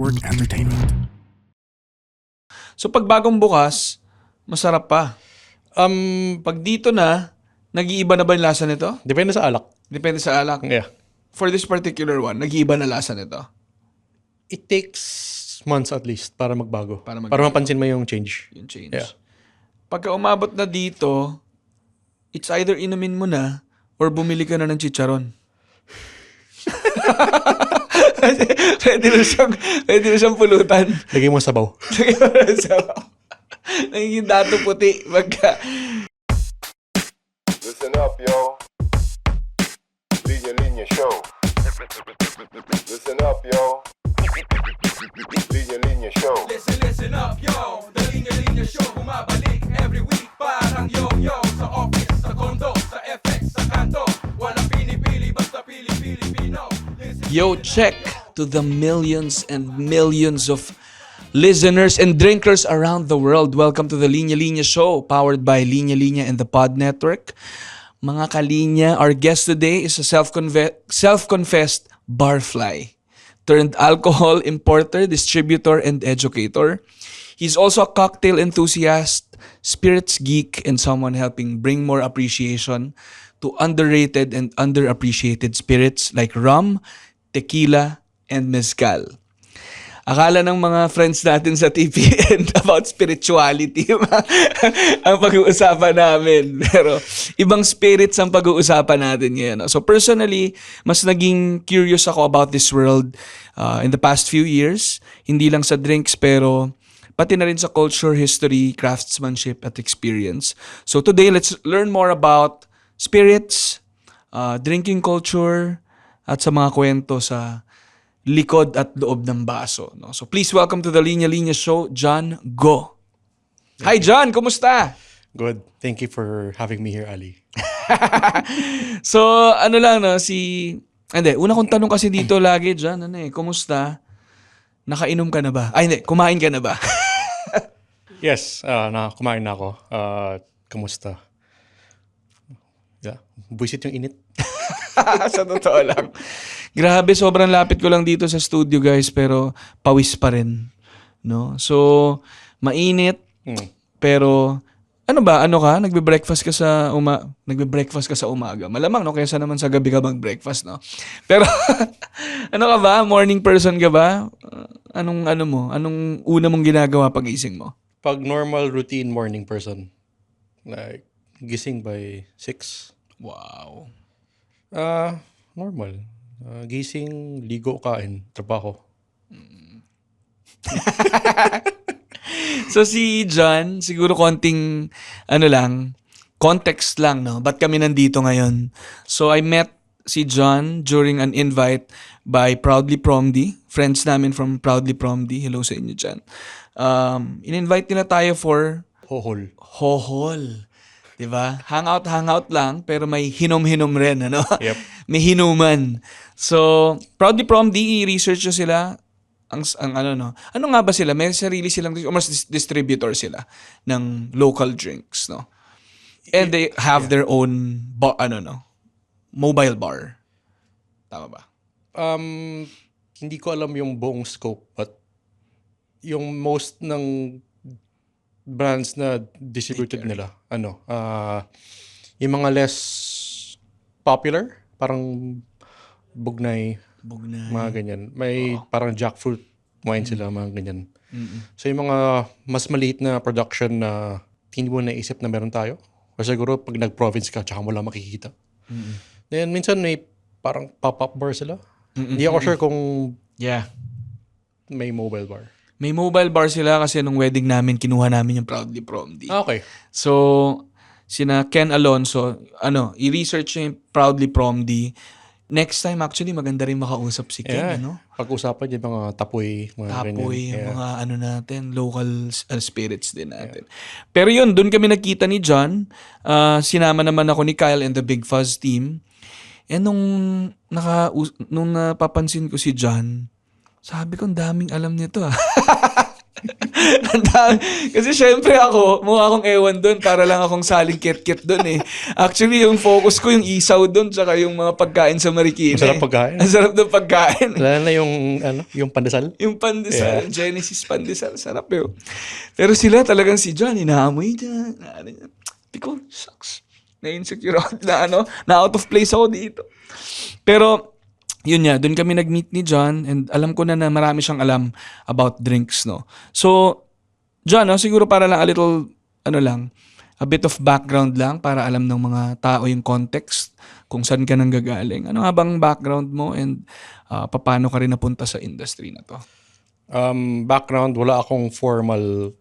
Network Entertainment. So pag bagong bukas, masarap pa. Pag dito na, nag-iiba na ba yung lasa nito? Depende sa alak. Depende sa alak. Yeah. For this particular one, nag-iiba na lasa nito. It takes months at least para magbago. Para magbago. Para mapansin mo yung change. Yung change. Yeah. Pagka umabot na dito, it's either inumin mo na or bumili ka na ng chicharon. pwede na siyang pulutan. Lagay mo sabaw. Nagiging dato puti. Listen up, yo. Linya Linya Show. Listen up, yo. Linya Linya Show. Listen up, yo. The Linya Linya Show bumabalik every week. Parang yo-yo sa office, sa condo, sa FX, sa kanto. Walang pinipili, basta Pilipino. Yo, check to the millions and millions of listeners and drinkers around the world. Welcome to the Linya Linya Show, powered by Linya Linya and the Pod Network. Mga kalinya, our guest today is a self-confessed barfly, turned alcohol importer, distributor, and educator. He's also a cocktail enthusiast, spirits geek, and someone helping bring more appreciation to underrated and underappreciated spirits like rum, tequila, and mezcal. Akala ng mga friends natin sa TPN about spirituality ang pag-uusapan namin. Pero ibang spirits ang pag-uusapan natin ngayon. So personally, mas naging curious ako about this world in the past few years. Hindi lang sa drinks pero pati na rin sa culture, history, craftsmanship, at experience. So today, let's learn more about spirits, drinking culture, at sa mga kwento sa likod at loob ng baso. No? So please welcome to the Linya Linya Show, John Go. Hi John, kumusta? Good. Thank you for having me here, Ali. So ano lang, no, una kong tanong kasi dito lagi, John, kumusta? Nakainom ka na ba? Ay hindi, kumain ka na ba? Yes, kumain na ako. Kamusta? Yeah. Buisit yung init. Sa totoo lang. Grabe, sobrang lapit ko lang dito sa studio, guys, pero pawis pa rin. No? So, mainit, pero ano ka? Nagbe-breakfast ka sa umaga. Malamang, no? Kaysa naman sa gabi ka mag-breakfast, no? Pero, ano ka ba? Morning person ka ba? Anong una mong ginagawa pag-gising mo? Pag normal routine morning person, like gising by 6. Wow. Normal. Gising, ligo, kain, trabaho. So si John, siguro konting context lang, no? Ba't kami nandito ngayon? So I met si John during an invite by Proudly Promdi. Friends namin from Proudly Promdi. Hello sa inyo dyan. In-invite nila tayo for Hohol. Diba? Hangout lang, pero may hinom-hinom rin, ano? Yep. May hinuman. So, Proudly Promdi, i-research nyo sila. Ano nga ba sila? May sarili silang, mas distributor sila ng local drinks, no? And they have their own, mobile bar. Tama ba? Hindi ko alam yung buong scope, but yung most ng brands na distributed nila, yung mga less popular, parang Bugnay, mga ganyan. May parang jackfruit wine sila, mga ganyan. So yung mga mas maliit na production na hindi mo naisip na meron tayo, o siguro pag nag-province ka, tsaka mo lang makikita. Then minsan may parang pop-up bar sila. Hindi ako sure kung may mobile bar. May mobile bar sila kasi nung wedding namin, kinuha namin yung Proudly Promdi. Okay. So, sina Ken Alonso, i-research nyo yung Proudly Promdi. Next time, actually, maganda rin makausap si Ken, Pag-usapan yung mga tapoy, mga Tapoy, ganyan. yung mga natin, local spirits din natin. Pero yun, dun kami nakita ni John. Sinama naman ako ni Kyle and the Big Fuzz team. And nung napapansin ko si John, sabi ko, daming alam nito. Kasi syempre ako, mukha akong ewan doon para lang akong saling kit-kit doon eh. Actually, yung focus ko yung isaw doon tsaka yung mga pagkain sa Marikina. Masarap eh. pagkain. Ang sarap ng pagkain. Lalo na yung, yung pandesal. Yung pandesal, Genesis pandesal, sarap yun. Pero sila talagang si John, inaamoy dyan. Because, shucks. Na-insecure ako na out of place ako dito. Pero, yun nga, doon kami nag-meet ni John and alam ko na marami siyang alam about drinks, no? So, John, no, siguro para lang a little, a bit of background lang para alam ng mga tao yung context kung saan ka nang gagaling. Ano nga bang background mo and paano ka rin napunta sa industry na to? Background, wala akong formal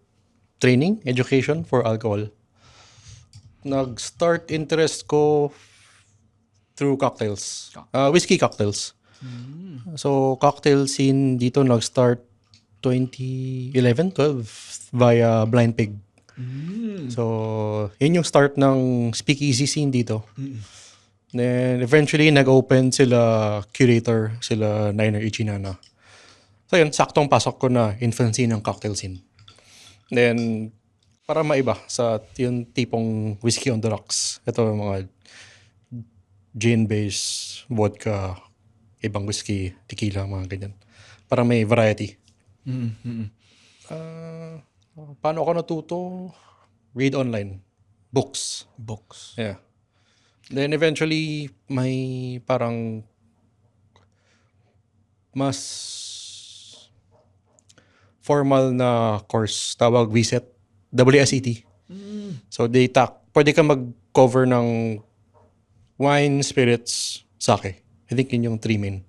training, education for alcohol. Nag-start interest ko through cocktails. Whiskey cocktails. So, cocktail scene dito nag-start 2011, 12 via Blind Pig. So, yun yung start ng speakeasy scene dito. Then, eventually, nag-open sila Curator, sila Niner Ichinana. So, yun, saktong pasok ko na infancy ng cocktail scene. Then, para maiba sa yung tipong whiskey on the rocks. Ito mga gin-based, vodka, ibang whiskey, tequila, mga ganyan. Para may variety. Paano ako natuto? Read online. Books. Yeah. Then eventually, may parang mas formal na course. Tawag WSET. WSET. So, pwede ka mag-cover ng wine, spirits, sake. I think yun yung 3 main.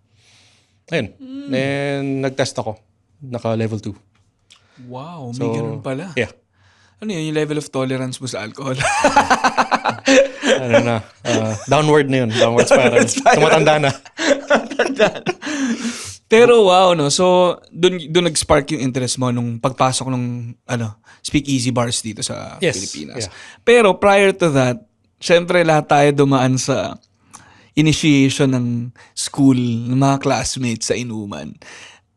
Ayun. Then, nag-test ako. Naka-level 2. Wow, may So, ganun pala. Yeah. Ano yun, yung level of tolerance mo sa alcohol? Downward na yun. Downward spiral. Tumatanda na. Pero wow, no? So, doon nag-spark yung interest mo nung pagpasok ng speakeasy bars dito sa Yes, Pilipinas. yeah. Pero prior to that, syempre lahat tayo dumaan sa initiation ng school, ng mga classmates sa inuman.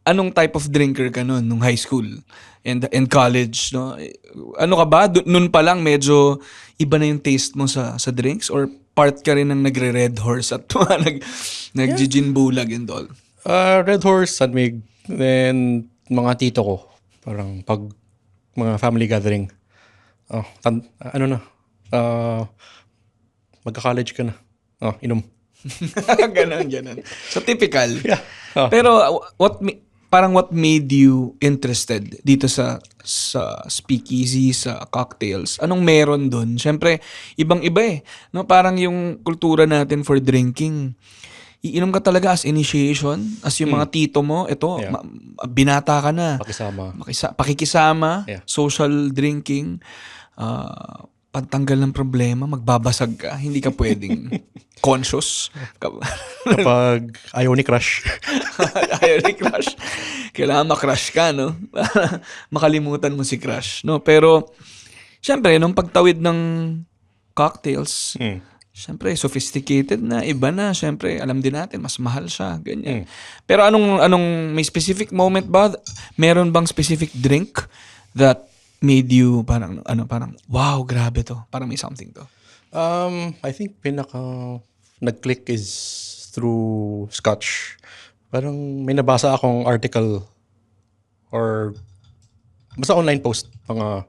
Anong type of drinker ka nun nung high school and college, no? Ano ka ba? Noon pa lang medyo iba na yung taste mo sa drinks or part ka rin ng nagre-Red Horse at nag-gin bulag and all? Red Horse, Sanmig, then mga tito ko. Parang pag mga family gathering. Magka-college ka na. Inom. Ganon. So, typical. Yeah. Pero, what made you interested dito sa speakeasy, sa cocktails? Anong meron dun? Siyempre, ibang-iba eh. No? Parang yung kultura natin for drinking, iinom ka talaga as initiation, as yung mga tito mo, ito, Yeah. binata ka na. Pakisama. Pakikisama, Yeah. social drinking, pantanggal ng problema, magbabasag ka, hindi ka pwedeng conscious. Kapag ayaw ni crush. Ayaw ni crush. Kailangan makrush ka, no? Makalimutan mo si crush, no? Pero, syempre, nung pagtawid ng cocktails, syempre, sophisticated na, iba na. Syempre, alam din natin, mas mahal siya, ganyan. Pero anong may specific moment ba? Meron bang specific drink that made you parang wow, grabe to. Parang may something to. I think nag-click is through Scotch. Parang may nabasa akong article or basta online post mga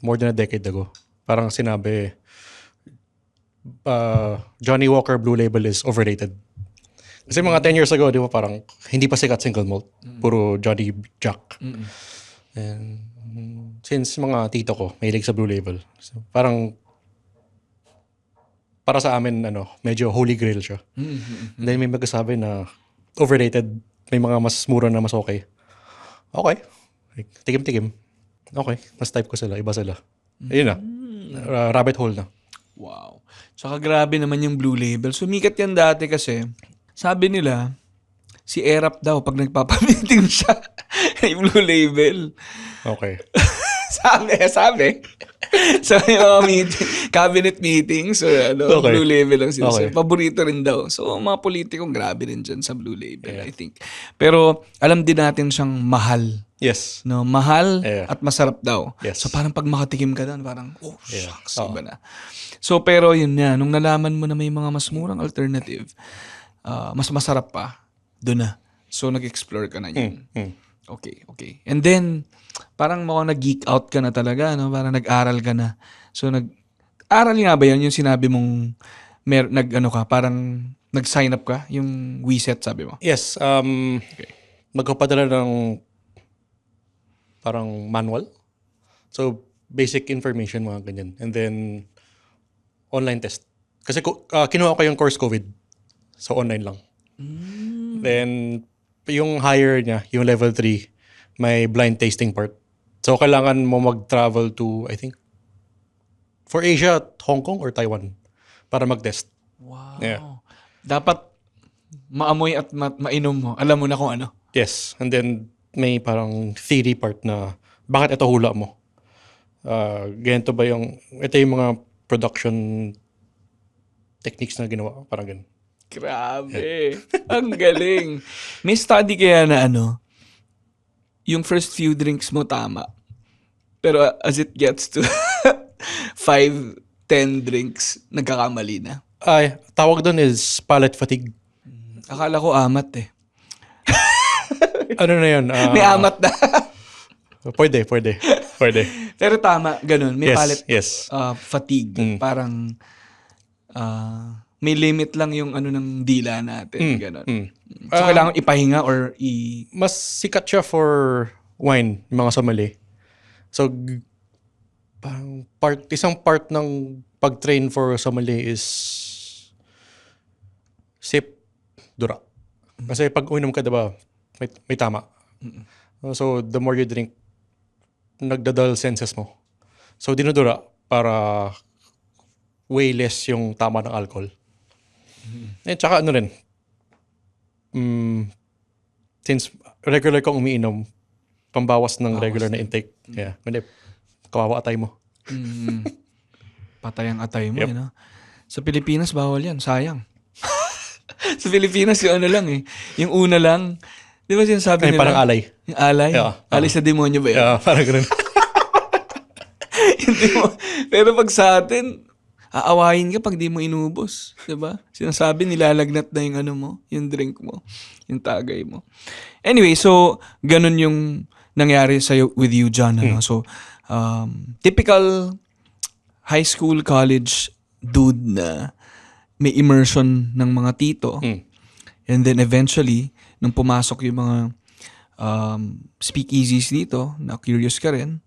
more than a decade ago. Parang sinabi Johnny Walker Blue Label is overrated. Kasi mga 10 years ago, di ba, parang hindi pa sikat single malt. Puro Johnny Jack. And since mga tito ko, mahilig sa Blue Label. So, parang para sa amin, medyo holy grail siya. And then may magsasabi na overrated. May mga mas mura na mas okay. Okay. Like, tikim-tikim. Okay. Mas type ko sila. Iba sila. Ayun na. Rabbit hole na. Wow. Tsaka grabe naman yung Blue Label. Sumikat yan dati kasi, sabi nila, si Erap daw, pag nagpapamiting siya, yung Blue Label. Okay. sabi. So, yung mga cabinet meetings or Okay. Blue Label lang sila. Okay. Paborito rin daw. So, mga politikong grabe rin dyan sa Blue Label, I think. Pero, alam din natin siyang mahal. Yes. No, mahal Yeah. at masarap daw. Yes. So, parang pag makatikim ka doon, parang, Yeah. shucks, iba na. So, pero yun na, nung nalaman mo na may mga mas murang alternative, mas masarap pa, doon na. So, nag-explore ka na yun. Okay. And then, parang nag-geek out ka na talaga, no? Parang nag-aral ka na. So, aral nga ba yun? Yung sinabi mong, parang nag-sign up ka? Yung WeSet, sabi mo? Yes. Magpapadala ng parang manual. So, basic information, mga ganyan. And then, online test. Kasi kinuha ko yung course COVID. So, online lang. Then, yung higher niya, yung level 3, may blind tasting part. So, kailangan mo mag-travel to, I think, for Asia, Hong Kong or Taiwan para mag-test. Wow. Yeah. Dapat maamoy at mainom mo. Alam mo na kung ano. Yes. And then, may parang theory part na bakit ito hula mo? Ganito ba ito yung mga production techniques na ginawa? Parang ganun. Grabe. Ang galing. May study kaya na yung first few drinks mo tama. Pero as it gets to 5, 10 drinks, nagkakamali na. Ay, tawag doon is palate fatigue. Akala ko amat eh. Ano na yun? May amat na. Pwede. Pero tama, ganun. May Yes, palate yes. fatigue. Parang may limit lang yung ng dila natin. Ganun. So, kailangan ipahinga or Mas sikat siya for wine, yung mga sommelier. So, parang isang part ng pag-train for sommelier is sip, dura. Kasi pag uminom ka, diba, may tama. So, the more you drink, nagdadal senses mo. So, dinudura para way less yung tama ng alcohol. Eh, tsaka rin, since regular kang umiinom, pambawas ng regular na intake. Yeah. Hindi, kawawa atay mo. patay ang atay mo. Yep. Sa Pilipinas, bawal yan. Sayang. Sa Pilipinas, yung lang eh. Yung una lang. Di ba sinasabi Ay, nila? parang alay. Yung alay? Yeah. Alay sa demonyo ba yun? Yeah, parang ganun. Hindi mo. Pero pag sa atin, aawayin ka pag di mo inubos. Diba? Sinasabi, nilalagnat na yung mo, yung drink mo, yung tagay mo. Anyway, so, ganun yung nangyari sa'yo with you, John. So, typical high school, college dude na may immersion ng mga tito. And then eventually, nung pumasok yung mga speakeasies dito, na curious ka rin.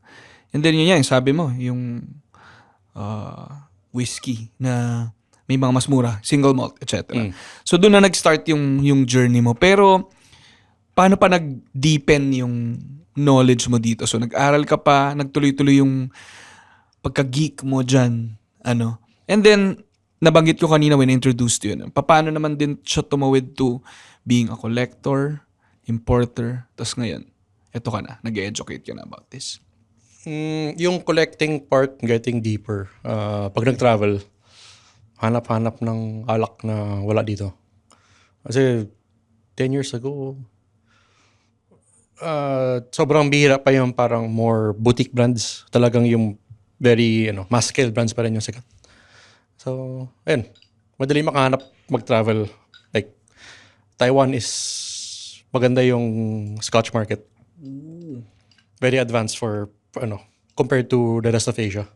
And then yun yan, sabi mo, yung whiskey na may mga mas mura, single malt, etc. So doon na nag-start yung journey mo. Pero paano pa nag-deepen yung knowledge mo dito? So nag-aral ka pa, nagtuloy-tuloy yung pagka-geek mo dyan. And then, nabanggit ko kanina when I introduced you. Paano naman din siya tumawid to being a collector, importer, tas ngayon, eto ka na, nag-educate ka na about this. Yung collecting part, getting deeper. Pag nag-travel, hanap-hanap ng alak na wala dito. Kasi 10 years ago, sobrang bihira pa yung parang more boutique brands. Talagang yung very mass scale brands pa rin yung sikat. So, ayun. Madali makahanap mag-travel. Like, Taiwan is maganda yung Scotch market. Very advanced for compared to the rest of Asia.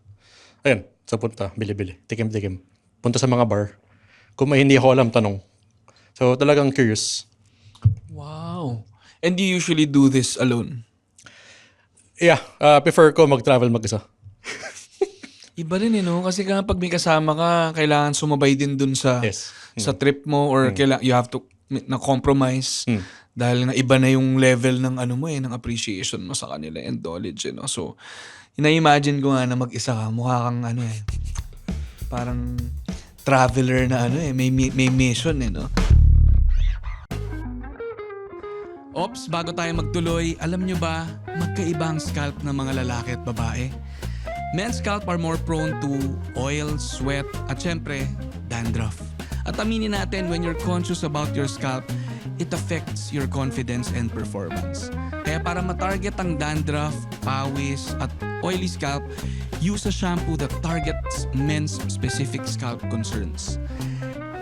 Ayun, sa punta, bili-bili, tikim-tikim. Punta sa mga bar. Kung may hindi ako alam, tanong. So, talagang curious. Wow. And you usually do this alone? Yeah, prefer ko mag-travel mag-isa. Iba rin kasi kapag may kasama ka, kailangan sumabay din dun sa Yes. sa trip mo or you have to na compromise dahil na iba na yung level ng ng appreciation mo sa kanila and knowledge. So, ina-imagine ko nga na mag-isa ka, mukha kang parang traveler na may mission Ops, bago tayo magtuloy, alam nyo ba, magkaiba ang scalp ng mga lalaki at babae? Men's scalp are more prone to oil, sweat, at syempre, dandruff. At aminin natin, when you're conscious about your scalp, it affects your confidence and performance. Kaya para matarget ang dandruff, pawis, at oily scalp, use a shampoo that targets men's specific scalp concerns.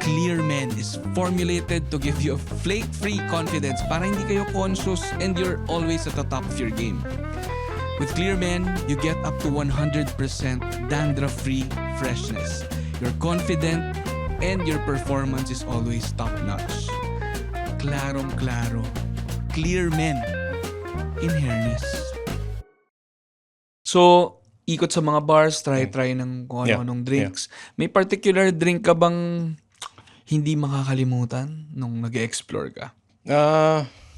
Clear Men is formulated to give you a flake-free confidence para hindi kayo conscious and you're always at the top of your game. With Clear Men, you get up to 100% dandruff-free freshness. You're confident and your performance is always top-notch. Klarong-klaro. Clear Men in hairness. So, ikot sa mga bars, try ng kung ano-anong drinks. May particular drink ka bang hindi makakalimutan nung nag-explore ka?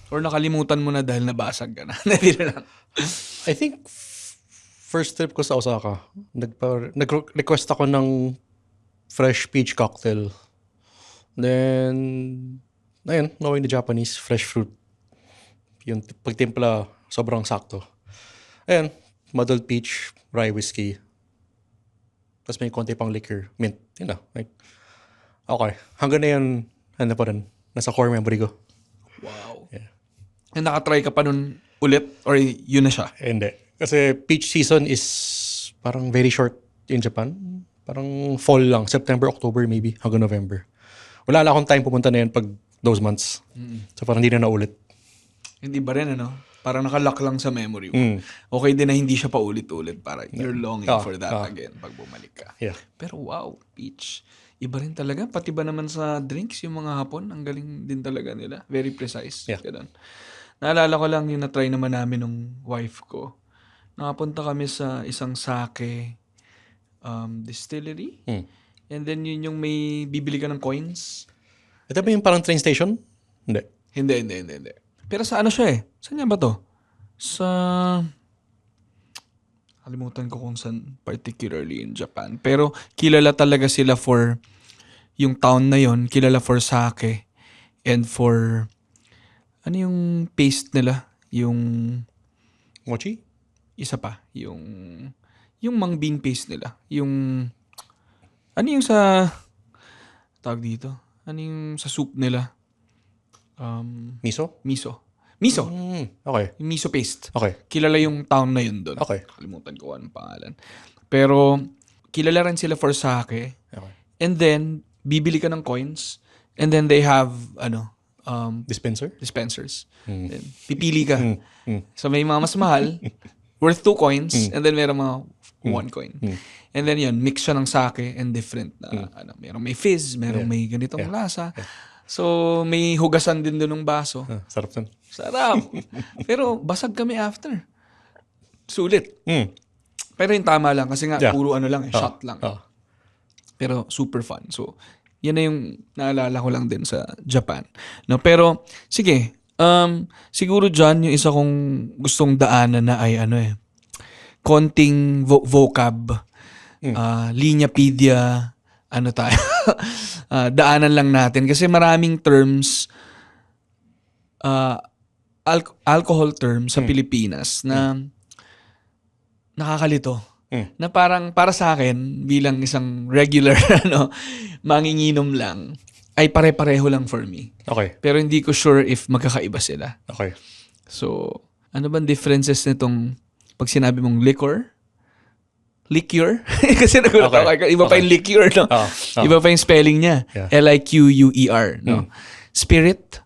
Or nakalimutan mo na dahil nabasag ka na? Hindi na lang. I think first trip ko sa Osaka, nag-request ako ng fresh peach cocktail. Then, ayun, knowing the Japanese, fresh fruit. Yung pagtimpla, sobrang sakto. Ayun, muddled peach, rye whiskey. Tapos may konti pang liquor, mint. You know, like, okay. Hanggang na yun, ano pa rin, nasa core memory ko. Wow. Yeah. And nakatry ka pa nun ulit? Or yun na siya? Hindi. Kasi peach season is parang very short in Japan. Parang fall lang. September, October maybe, hanggang November. Wala na akong time pumunta na yan pag those months. So parang hindi na naulit. Hindi ba rin, ano? Parang nakalock lang sa memory mo. Okay din na hindi siya paulit-ulit. Para you're longing for that again pag bumalik ka. Yeah. Pero wow, peach. Iba rin talaga. Pati ba naman sa drinks, yung mga Hapon, ang galing din talaga nila. Very precise. Yeah. Ganun. Naalala ko lang yung na-try naman namin ng wife ko. Nakapunta kami sa isang sake distillery. And then yun yung may bibili ka ng coins. Ito ba yung parang train station? Hindi. Hindi. Pero sa ano siya eh? Saan nga ba to? Sa... Kalimutan ko kung saan particularly in Japan. Pero kilala talaga sila for... Yung town na yon kilala for sake. And for... Ano yung paste nila? Yung... Mochi? Isa pa. Yung mung bean paste nila. Yung... Ano yung sa... Tawag dito? Ano yung sa soup nila? Miso? Miso. Okay. Yung miso paste. Okay. Kilala yung town na yun doon. Okay. Kalimutan ko anong pangalan. Pero, kilala rin sila for sake. Okay. And then, bibili ka ng coins. And then they have, Dispenser? dispensers. Then, pipili ka. So, may mga mas mahal, worth 2 coins. And then, meron mga 1 coin. And then, yun, mix siya ng sake and different na, merong may fizz, merong may ganitong lasa. So, may hugasan din doon ng baso. Sarap nun. Sarap. Pero basag kami after. Sulit. Pero yung tama lang kasi nga puro ano lang, shot lang. Pero super fun. So, yan na yung naalala ko lang din sa Japan. No, pero sige, siguro dyan yung isa kong gustong daanan na ay konting vocab. Linyapedia, tayo. Daanan lang natin kasi maraming terms alcohol terms sa Pilipinas na nakakalito. Na parang para sa akin bilang isang regular manginginom lang ay pare-pareho lang for me. Okay. Pero hindi ko sure if magkakaiba sila. Okay. So, ano bang differences nitong pag sinabi mong liquor? Liqueur? Kasi nagulat ako. Iba pa yung liqueur, no? Iba pa yung spelling niya. Yeah. Liqueur, no? Spirit,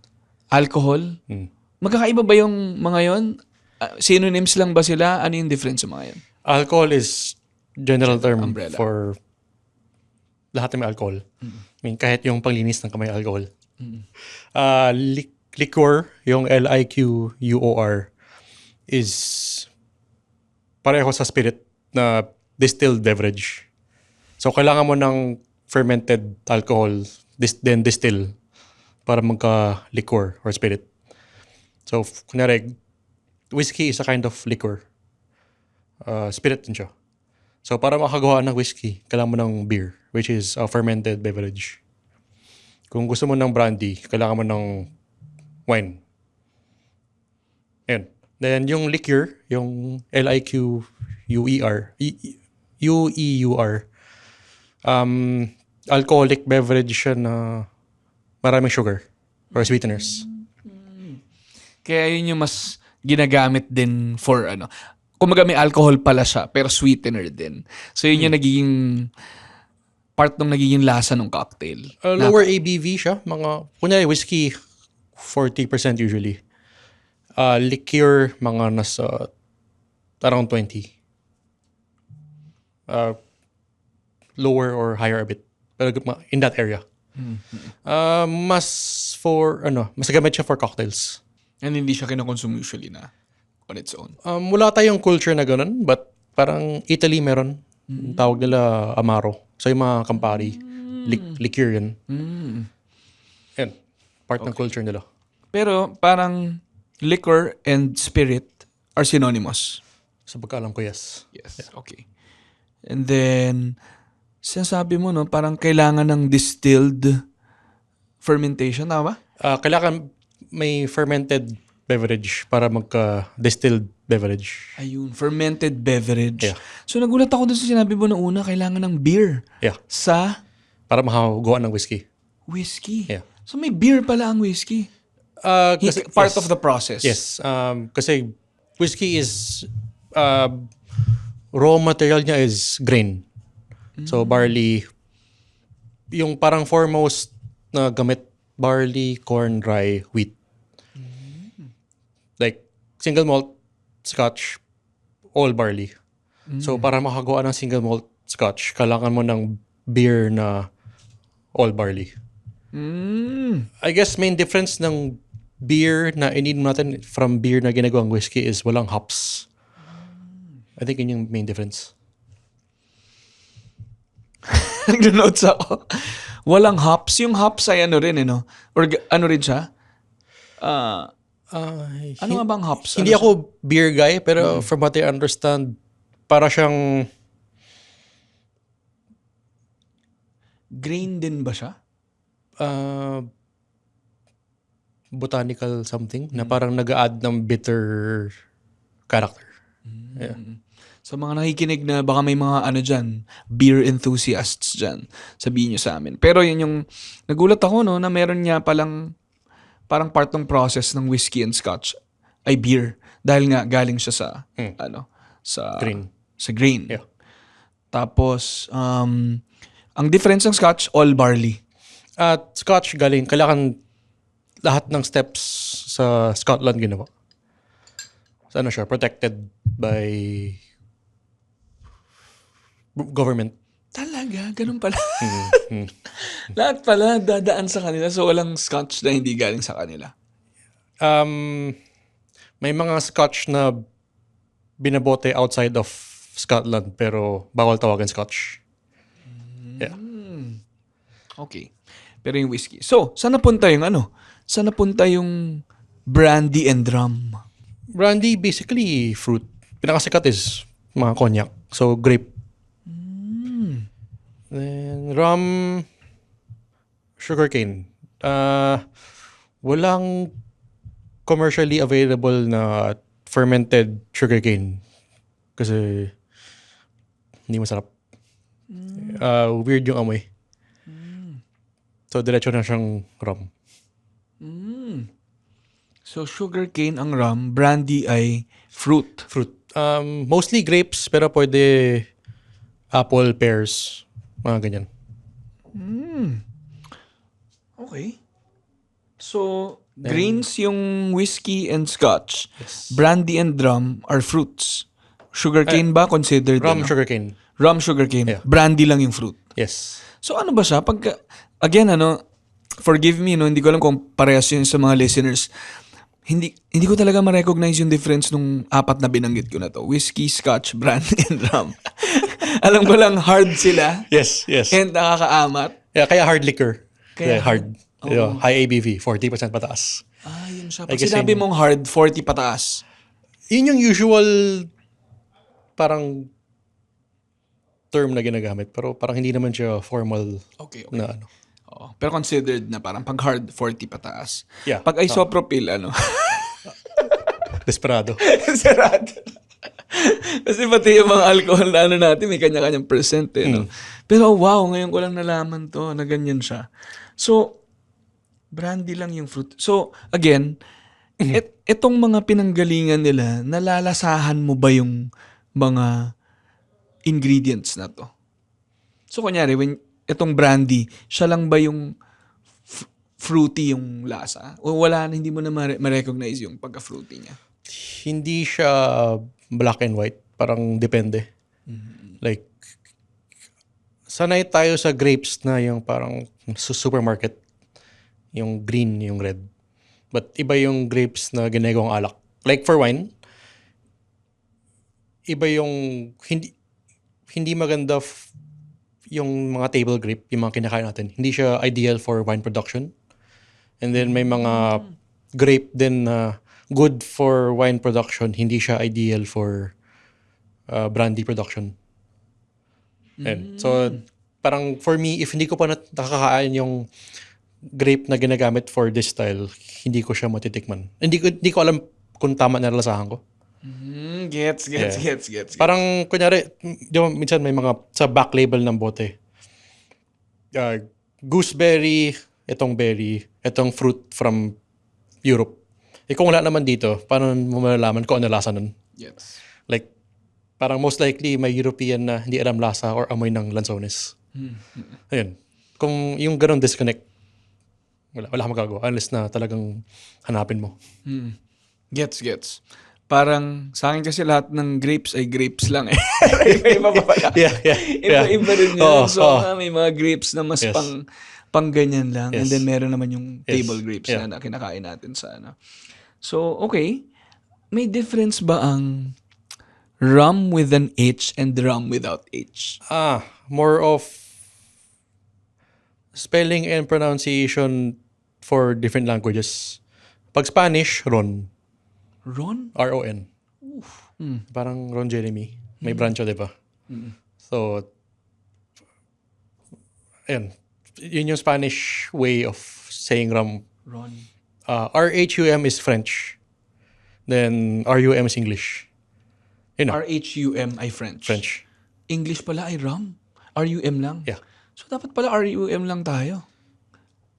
alcohol. Magkakaiba ba yung mga yon? Synonyms lang ba sila? Ano yung difference sa mga yon? Alcohol is general term Umbrella. for lahat ng may alcohol. I mean, kahit yung panglinis ng kamay alcohol. Liqueur, yung Liqueur, is pareho sa spirit na distilled beverage. So, kailangan mo ng fermented alcohol, then distill para magka-liqueur or spirit. So, kunyari, whiskey is a kind of liquor. Spirit din siya. So, para makagawa ng whiskey, kailangan mo ng beer, which is a fermented beverage. Kung gusto mo ng brandy, kailangan mo ng wine. Ayun. Then, yung liqueur, yung Liqueur, UEUR. Alcoholic beverage siya na maraming sugar or sweeteners. Kaya yun yung mas ginagamit din for ano. Kumaga may alcohol pala siya, pero sweetener din. So yun yung nagiging part ng nagiging lasa ng cocktail. Lower ABV siya. Kunyari, whiskey, 40% usually. Liqueur, mga nasa around 20. Lower or higher a bit. Pero in that area. Mas gamit siya for cocktails. And hindi siya kinokonsume usually na on its own. Wala tayong culture na ganun, but parang Italy meron. Tawag nila Amaro. So yung mga Campari, liqueur yun. Yan. Part ng culture nila. Pero parang liquor and spirit are synonymous. Sa pagkaalam ko, yes. Yes, okay. And then, sinasabi mo, no, parang kailangan ng distilled fermentation, tama ba? Kailangan may fermented beverage para magka-distilled beverage. Ayun, fermented beverage. Yeah. So nagulat ako dun sa sinabi mo na una, kailangan ng beer Yeah. sa Para makagawa ng whiskey. whiskey. Yeah. So may beer pala ang whiskey. Part of the process. Yes. Kasi whiskey is raw material niya is grain. So barley, yung parang foremost na gamit, barley, corn, rye, wheat. Like single malt scotch, all barley. So para makagawa ng single malt scotch, kailangan mo ng beer na all barley. I guess main difference ng beer na ininom natin from beer na ginagawang whiskey is walang hops. I think yun yung main difference. Nag-notes ako. Walang hops. Yung hops ay ano rin, no? Or ano rin siya? Ano nga bang hops? Hindi Ano ako beer guy, pero from what I understand, para siyang grain din ba siya? botanical something na parang nag-add ng bitter character. Yeah. Sa mga nakikinig na baka may mga ano dyan, beer enthusiasts dyan, sabihin nyo sa amin. Pero yun yung, nagulat ako no, na meron niya palang, parang part ng process ng whiskey and scotch ay beer. Dahil nga galing siya sa, sa Grain. Sa grain. Yeah. Tapos, ang difference ng scotch, all barley. At scotch galing, kailangan lahat ng steps sa Scotland ginawa. So ano siya, protected by government. Talaga? Ganun pala. Lahat pala dadaan sa kanila. So, walang scotch na hindi galing sa kanila. May mga scotch na binabote outside of Scotland pero bawal tawagan scotch. Yeah. Okay. Pero yung whiskey. So, saan napunta yung ano? Saan napunta yung brandy and rum? Brandy, basically fruit. Pinakasikat is mga cognac. So, grape. Then, rum, sugarcane. Walang commercially available na fermented sugarcane. Kasi, hindi masarap. Weird yung amoy. So, diretso na siyang rum. So, sugarcane ang rum, brandy ay fruit. Fruit. Mostly grapes, pero pwede apple, pears, mga ganyan. Okay. So, grains yung whiskey and scotch. Brandy and rum are fruits. Sugarcane ba considered? Rum, ano? sugarcane. Rum, sugarcane. Yeah. Brandy lang yung fruit. Yes. So ano ba siya? Again, forgive me, hindi ko alam kung parehas yun sa mga listeners. Hindi ko talaga ma-recognize yung difference nung apat na binanggit ko na to. Whiskey, scotch, brandy, and rum. Alam ko lang hard sila. Yes, yes. And nakakaamat. Yeah, kaya hard liquor. Kaya Kaya hard. Oo. High ABV, 40% pataas. Yun siya. I Pag guess sinabi yun- mong hard, 40 pataas. Yun yung usual parang term na ginagamit. Pero parang hindi naman siya formal Okay. na ano. Oo. Pero considered na parang pag hard, 40 pataas. Yeah. Pag isopropyl, Desperado. Sarado. Kasi pati yung mga alcohol na ano natin, may kanya-kanyang percent eh, no? Pero wow, ngayon ko lang nalaman to, na ganyan siya. So, brandy lang yung fruit. So, again, etong mga pinanggalingan nila, nalalasahan mo ba yung mga ingredients na to? So, kunyari, etong brandy, siya lang ba yung fruity yung lasa? O wala na, hindi mo na ma-recognize yung pagka-fruity niya? Hindi siya black and white. Parang depende. Like, sanay tayo sa grapes na yung parang sa supermarket. Yung green, yung red. But iba yung grapes na ginagawang alak. Like for wine, iba yung hindi maganda yung mga table grape, yung mga kinakain natin. Hindi siya ideal for wine production. And then may mga grape din na good for wine production, hindi siya ideal for brandy production. And so parang for me, if hindi ko pa nakakain yung grape na ginagamit for this style, hindi ko siya matitikman. Hindi ko alam kung tama na lasahan ko. Gets. Parang kunyari, di ba minsan may mga sa back label ng bote. Gooseberry, itong berry, itong fruit from Europe. Kung wala naman dito, paano mo malalaman kung ano lasa nun? Yes. Like, parang most likely may European na hindi alam lasa or amoy ng lansones. Ayun. Kung yung ganun disconnect, wala kang magagawa unless na talagang hanapin mo. Gets. Parang sa akin kasi lahat ng grapes ay grapes lang eh. Iba pa pala. Yeah. Iba rin yan. Oo, So may mga grapes na mas Yes. pang ganyan lang. And Yes. then meron naman yung Yes. table grapes Yeah. na kinakain natin sa ano. So, okay. May difference ba ang rum with an H and rum without H? More of spelling and pronunciation for different languages. Pag Spanish, Ron. Ron? R-O-N. Parang Ron Jeremy. May branch, di ba? So, ayun. Yun yung Spanish way of saying rum. Ron. R-H-U-M is French. Then R-U-M is English. Yun na, R-H-U-M ay French. French. English pala ay rum. R-U-M lang. Yeah. So, dapat pala R-U-M lang tayo.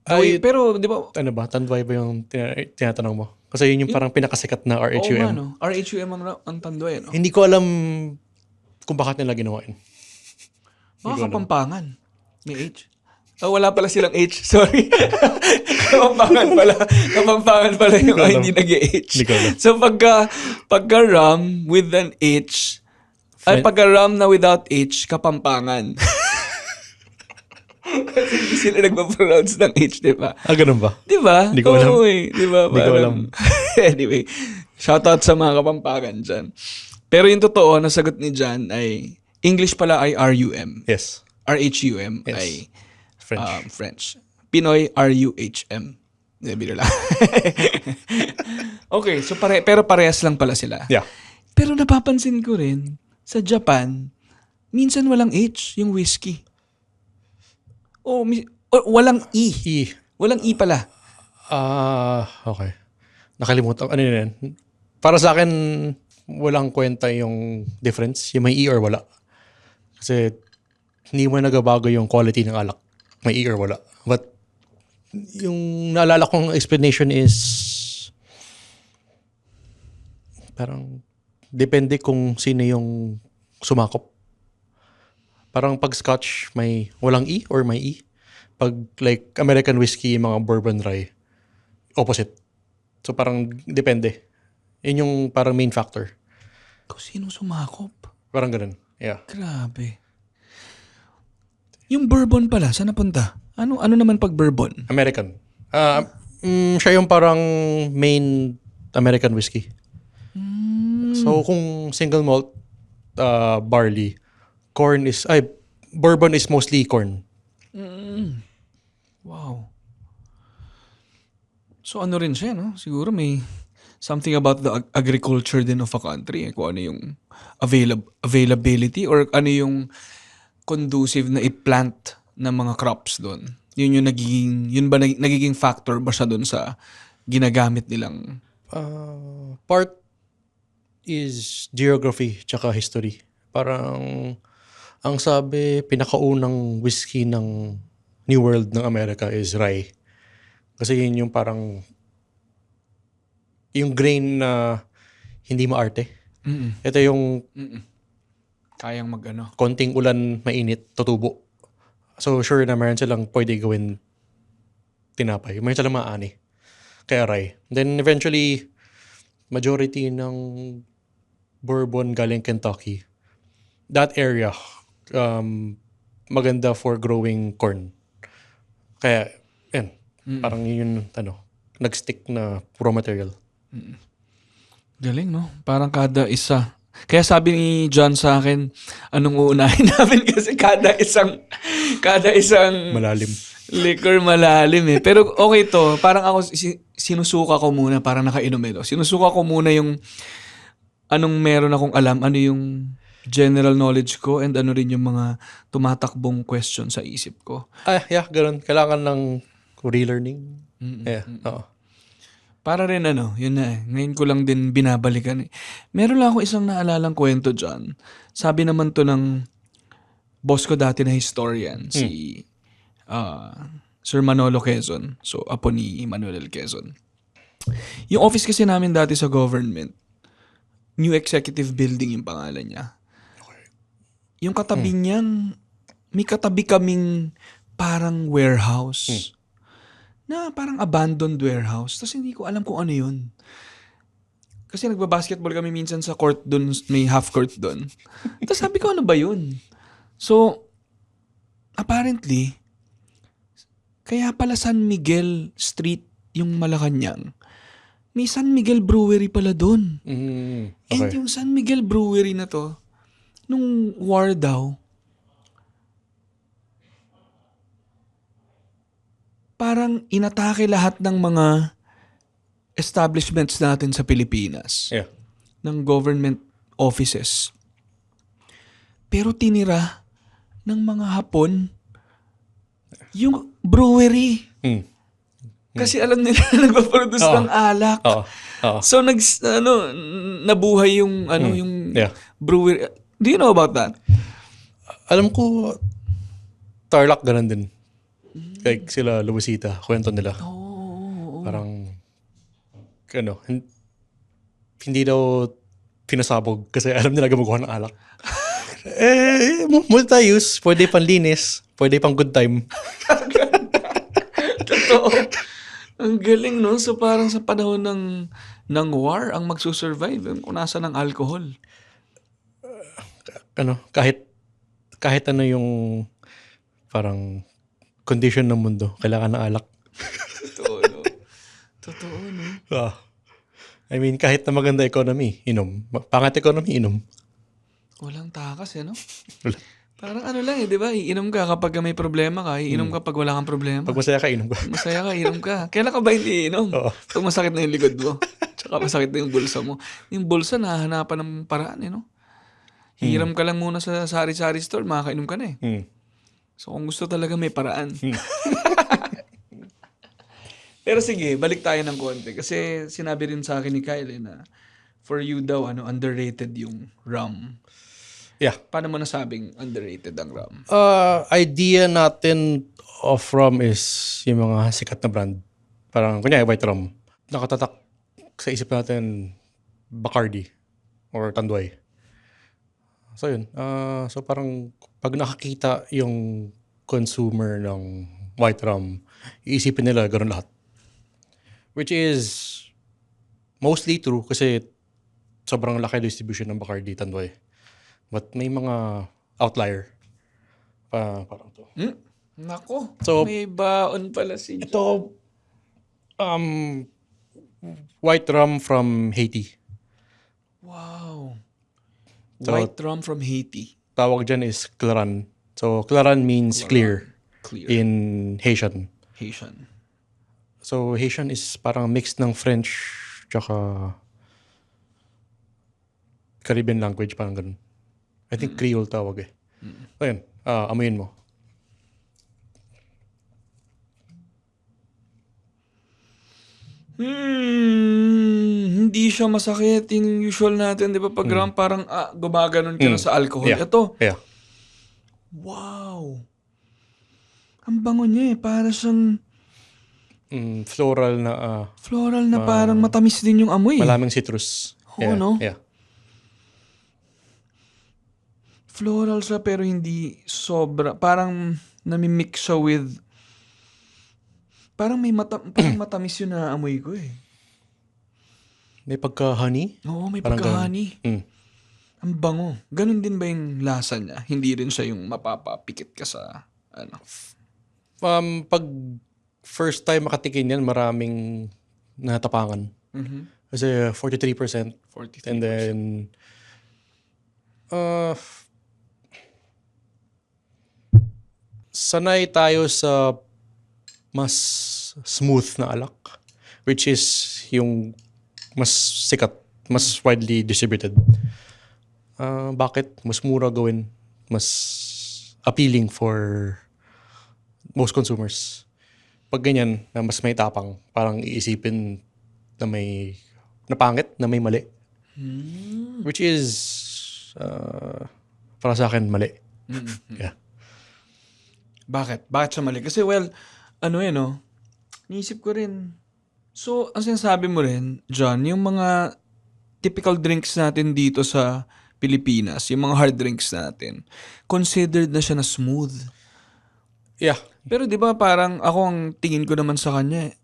Ay, Pero, di ba, ano ba? Tanduay ba yung tinatanong mo? Kasi yun yung parang pinakasikat na oo nga, R-H-U-M. no? R-H-U-M ang tandoy, no? Hindi ko alam kung bakit nila ginawa yun. Baka Kapampangan. May H. Oh, wala pala silang H. Sorry. Kapampangan pala yung hindi nag-H. Hindi ko alam. So, pagka rum with an H, ay pagka rum na without H, Kapampangan. Kasi hindi sila nagpa-pronounce ng H, di ba? Ganun ba? Di ba? Hindi ko alam. Oo, eh. Di ba? Hindi ko Parang- alam. Anyway, shoutout sa mga Kapampangan dyan. Pero yung totoo, nasagot ni Jan ay, English pala ay R-U-M. Yes. R-H-U-M Yes. ay French. French. Pinoy, R-U-H-M. Biro lang. Okay, so pero parehas lang pala sila. Yeah. Pero napapansin ko rin, sa Japan, minsan walang H, yung whiskey. O walang E. E. Walang E pala. Okay. Nakalimutan. Ano yun? Para sa akin, walang kwenta yung difference. Yung may E or wala. Kasi hindi mo nagabago yung quality ng alak. May E or wala. But yung naalala kong explanation is parang depende kung sino yung sumakop. Parang pag Scotch, may walang E or may E. Pag like American whiskey, mga bourbon rye, opposite. So parang depende. Yun yung parang main factor. Kung sino sumakop. Parang ganun. Yeah. Grabe. Yung bourbon pala, saan napunta? Ano naman pag bourbon? American. Siya yung parang main American whiskey. So kung single malt barley, bourbon is mostly corn. Wow. So ano rin siya, no? Siguro may something about the agriculture din of a country. Kung ano yung availability or ano yung conducive na i-plant ng mga crops doon. Yun nagiging factor ba siya doon sa ginagamit nilang Part is geography tsaka history. Parang, ang sabi, pinakaunang whiskey ng New World ng Amerika is rye. Kasi yun yung parang, yung grain na hindi maarte. Ito yung Kayang mag-ano. konting ulan, mainit, tutubo. So sure na meron silang pwede gawin tinapay. Meron silang maani. Kaya rye. Then eventually, majority ng bourbon galing Kentucky. That area, maganda for growing corn. Kaya, yan. Parang yun yung, nag-stick na raw material. Galing, no? Parang kada isa. Kaya sabi ni John sa akin, anong uunahin namin kasi kada isang Malalim. liquor malalim eh. Pero okay to, parang ako sinusuka ko muna, parang nakainom ito. Sinusuka ko muna yung anong meron akong alam, ano yung general knowledge ko and ano rin yung mga tumatakbong question sa isip ko. Yeah, ganun. Kailangan ng relearning. Yeah, oo. Para rin yun na eh. Ngayon ko lang din binabalikan eh. Meron lang ako isang naalalang kwento dyan. Sabi naman to ng boss ko dati na historian, si Sir Manolo Quezon. So, apo ni Manuel L. Quezon. Yung office kasi namin dati sa government, New Executive Building yung pangalan niya. Yung katabi niyang, may katabi kaming parang warehouse. Na parang abandoned warehouse. Tapos hindi ko alam kung ano yun. Kasi nagbabasketball kami minsan sa court dun, may half court dun. Tapos sabi ko, ano ba yun? So, apparently, kaya pala San Miguel Street yung Malacanang. May San Miguel Brewery pala dun. And Okay. yung San Miguel Brewery na to, nung war daw, parang inatake lahat ng mga establishments natin sa Pilipinas. Yeah. Ng government offices. Pero tinira ng mga Hapon yung brewery. Kasi alam nila na nagpaproduce ng alak. Oo. Oo. So nabuhay yung yung Yeah. brewery. Do you know about that? Alam ko, Tarlac ganun din. Like sila, Luisita, kwento nila. Parang, hindi daw pinasabog kasi alam nila gumagawa ng alak. Multi-use, pwede panlinis, pwede pang good time. Totoo. Ang galing, no? So parang sa panahon ng war, ang magsusurvive kung nasa ng alcohol. Kahit ano yung parang condition ng mundo, kailangan ng alak. Totoo, no? Totoo, no? I mean, kahit na maganda economy, inom. Pangat economy, inom. Walang takas, no? Wala. Parang lang, di ba? Iinom ka kapag may problema ka. Iinom ka pag wala kang problema. Pag masaya ka, inom ka. Masaya ka, inom ka. Kailan ka ba hindi iinom? Oo. Pag masakit na yung likod mo. Tsaka masakit na yung bulsa mo. Yung bulsa, nahahanapan ng paraan, no? Hiram ka lang muna sa sari-sari store, makakainom ka na eh. So kung gusto talaga may paraan. Pero sige, balik tayo ng konti. Kasi sinabi rin sa akin ni Kyle na for you daw, underrated yung rum. Yeah. Paano mo nasabing underrated ang rum? Idea natin of rum is yung mga sikat na brand. Parang, kunyari, white rum. Nakatatak sa isip natin, Bacardi or Tanduay. So yun. So parang pag nakakita yung consumer ng white rum, iisipin nila gano'n lahat. Which is mostly true kasi sobrang laki distribution ng Bacardi, Tanduay. But may mga outlier. Parang to. Nako, So, may baon pala si Ito, white rum from Haiti. Wow. So, White rum from Haiti. tawag dyan is Claran. So, Claran means clear Clear. in Haitian. Haitian. So, Haitian is parang mix ng French tsaka Caribbean language, parang ganun. I think Creole tawag eh. So, yun. Amuyin mo. hindi siya masakit. Yung usual natin, di ba, pag ram, parang gumaganon ka na sa alcohol. Yeah. Ito, Yeah. wow. Ang bango niya eh. Para siyang Floral na floral na parang matamis din yung amoy. malaming citrus. Oo, Yeah. no? Yeah. Floral siya pero hindi sobra. Parang namimix siya with... Parang parang matamis yun na amoy ko eh. May pagka-honey. Oo, may Parang pagka-honey. Mm. Ang bango. Ganun din ba yung lasa niya? Hindi rin siya yung mapapapikit ka sa ano. Pag first time makatikin yan, maraming natapangan. Kasi 43%. 43%. And then, sanay tayo sa mas smooth na alak, which is yung mas sikat, mas widely distributed. Bakit? Mas mura gawin, mas appealing for most consumers. Pag ganyan, na mas may tapang, parang iisipin na may napangit, na may mali. Which is, para sa akin, mali. Yeah. Bakit? Bakit siya mali? Kasi well, ano eh no, niisip ko rin. So, ang sinasabi mo rin, John, yung mga typical drinks natin dito sa Pilipinas, yung mga hard drinks natin, considered na siya na smooth. Yeah. Pero di ba parang ako ang tingin ko naman sa kanya,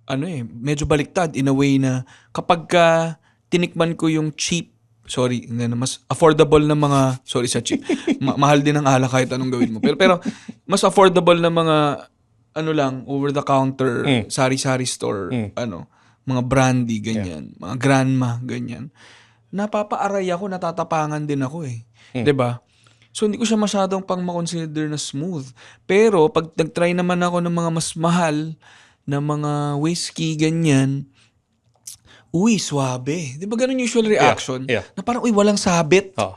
ano eh, medyo baliktad in a way na kapag ka tinikman ko yung cheap, sorry, mas affordable na mga, sorry sa cheap, mahal din ang alak kahit anong gawin mo. Pero mas affordable na mga, ano lang, over-the-counter, sari-sari store, ano, mga brandy, ganyan, mga grandma, ganyan. Napapaaray ako, natatapangan din ako eh. 'Di ba? So, hindi ko siya masyadong pang makonsider na smooth. Pero, pag nag-try naman ako ng mga mas mahal na mga whiskey, ganyan, uy, swabe. Di ba ganun usual reaction? Yeah. Na parang, uy, walang sabit. Oh.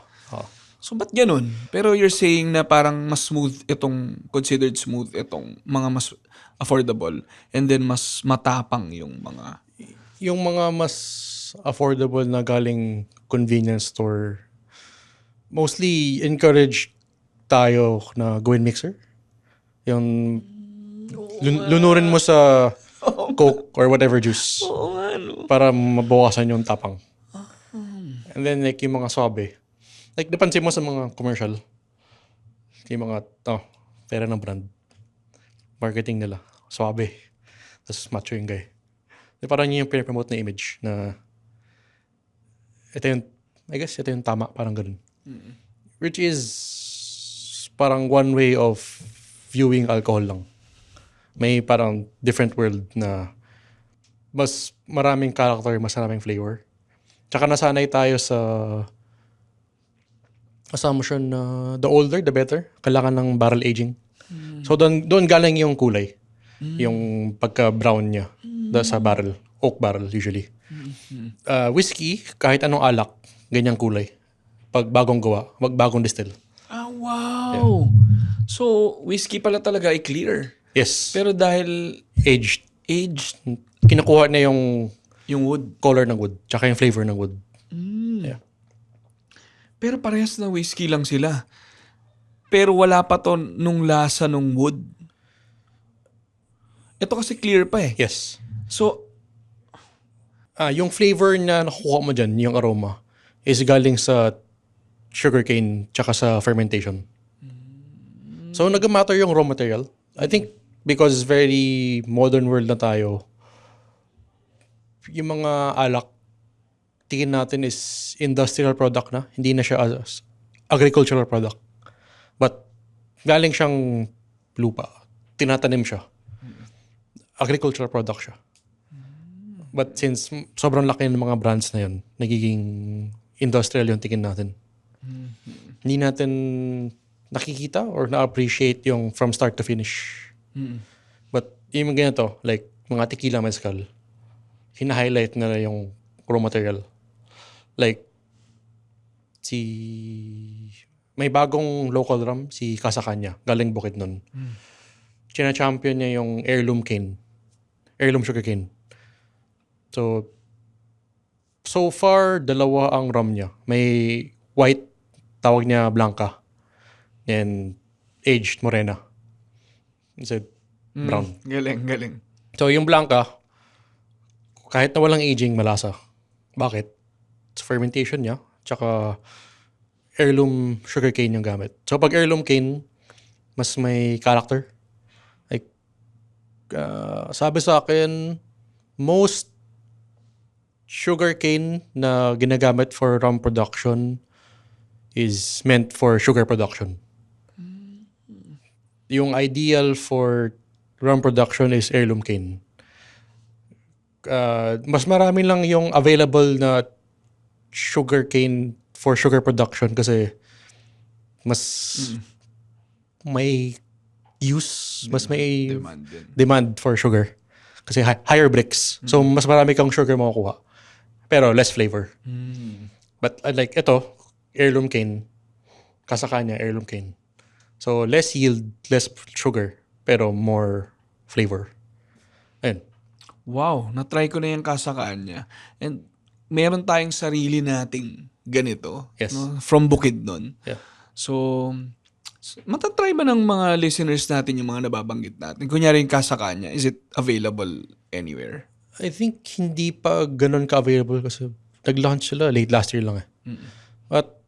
So, ba't ganun? Pero you're saying na parang mas smooth itong, considered smooth itong mga mas affordable. And then, mas matapang yung mga... Yung mga mas affordable na galing convenience store, mostly encourage tayo na gawin mixer. Yung lunurin mo sa Coke or whatever juice para mabawasan yung tapang. And then like yung mga swabe. Like napansin mo sa mga commercial, yung mga pera ng brand. Marketing nila. Swabe. Tapos macho yung guy. Parang yun yung pinapromote na image na ito yung tama, parang ganun. Which is parang one way of viewing alcohol lang. May parang different world na mas maraming character, mas maraming flavor. Tsaka nasanay tayo sa assumption na the older, the better. Kailangan ng barrel aging. So doon galing yung kulay. Yung pagka-brown niya sa barrel. Oak barrel usually. Whiskey, kahit anong alak, ganyang kulay. Pag bagong gawa, wag bagong distill. Ah, wow! So, whiskey pala talaga ay clear. Yes. Pero dahil Aged. Kinukuha na yung wood. color ng wood, tsaka yung flavor ng wood. Yeah. Pero parehas na whiskey lang sila. Pero wala pa to nung lasa nung wood. Ito kasi clear pa eh. Yes. So, Yung flavor na nakukuha mo dyan, yung aroma, is galing sa sugarcane tsaka sa fermentation. So, nag-matter yung raw material. I think because very modern world na tayo, yung mga alak, tingin natin is industrial product na. Hindi na siya as agricultural product. But galing siyang lupa. Tinatanim siya. Agricultural product siya. But since sobrang laki ng mga brands na yun, nagiging industrial yung tingin natin. Hindi natin nakikita or na-appreciate yung from start to finish. But yung ganito, like mga tequila mezcal, hina-highlight na yung raw material. Like, may bagong local rum, si Kasakanya, galing Bukidnon. China-champion niya yung heirloom cane. Heirloom sugar cane. So, So far, dalawa ang rum niya. May white, tawag niya Blanca. And aged Morena. Instead, brown. Galing. So, yung Blanca, kahit na walang aging, malasa. Bakit? It's fermentation niya. Tsaka, heirloom sugarcane yung gamit. So, pag heirloom cane, mas may character. Like, sabi sa akin, most sugarcane na ginagamit for rum production is meant for sugar production. Yung ideal for rum production is heirloom cane. Mas marami lang yung available na sugar cane for sugar production kasi mas may use, mas may Demand din. demand for sugar. Kasi higher bricks. So, mas marami kang sugar makukuha. Pero less flavor. But like ito, heirloom cane, kasaka niya, heirloom cane. So, less yield, less sugar, pero more flavor. Ayun. Wow, na-try ko na yung kasakaan niya. And meron tayong sarili nating ganito. Yes. No? From Bukidnon. Yeah. So, matatry ba ng mga listeners natin yung mga nababanggit natin? Kunyari yung kasakaan niya, is it available anywhere? I think hindi pa ganun ka-available kasi nag-launch sila late last year lang eh. But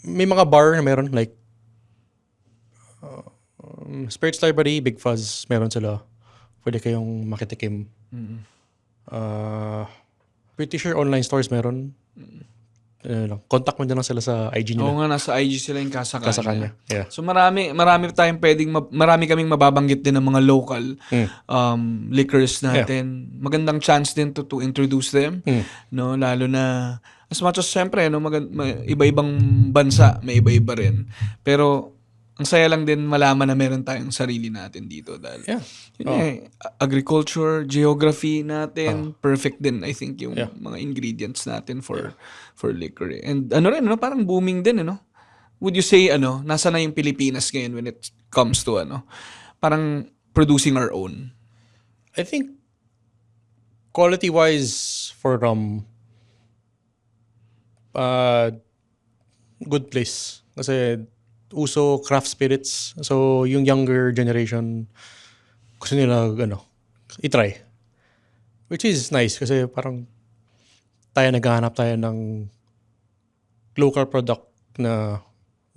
may mga bar na meron like Spirits Library, Big Fuzz, meron sila. Pwede kayong makitikim. Pretty sure online stores meron. Contact mo na lang sila sa IG nila. Oo nga, nasa IG sila yung kasakaan Kasakaan niya. niya. Yeah. So marami tayong marami kaming mababanggit din ng mga local liquors natin. Magandang chance din to introduce them, no, lalo na as much as syempre no, iba-ibang bansa, may iba-iba rin. Pero ang saya lang din malaman na meron tayong sarili natin dito dahil Yeah. yun agriculture, geography natin, perfect din I think yung mga ingredients natin for liquor. And ano rin, no, parang booming din, no? Would you say, nasa na yung Pilipinas ngayon when it comes to, parang producing our own? I think quality-wise for rum, good place. Kasi uso craft spirits. So, yung younger generation, gusto nila, i-try. Which is nice kasi parang naghahanap tayo ng local product na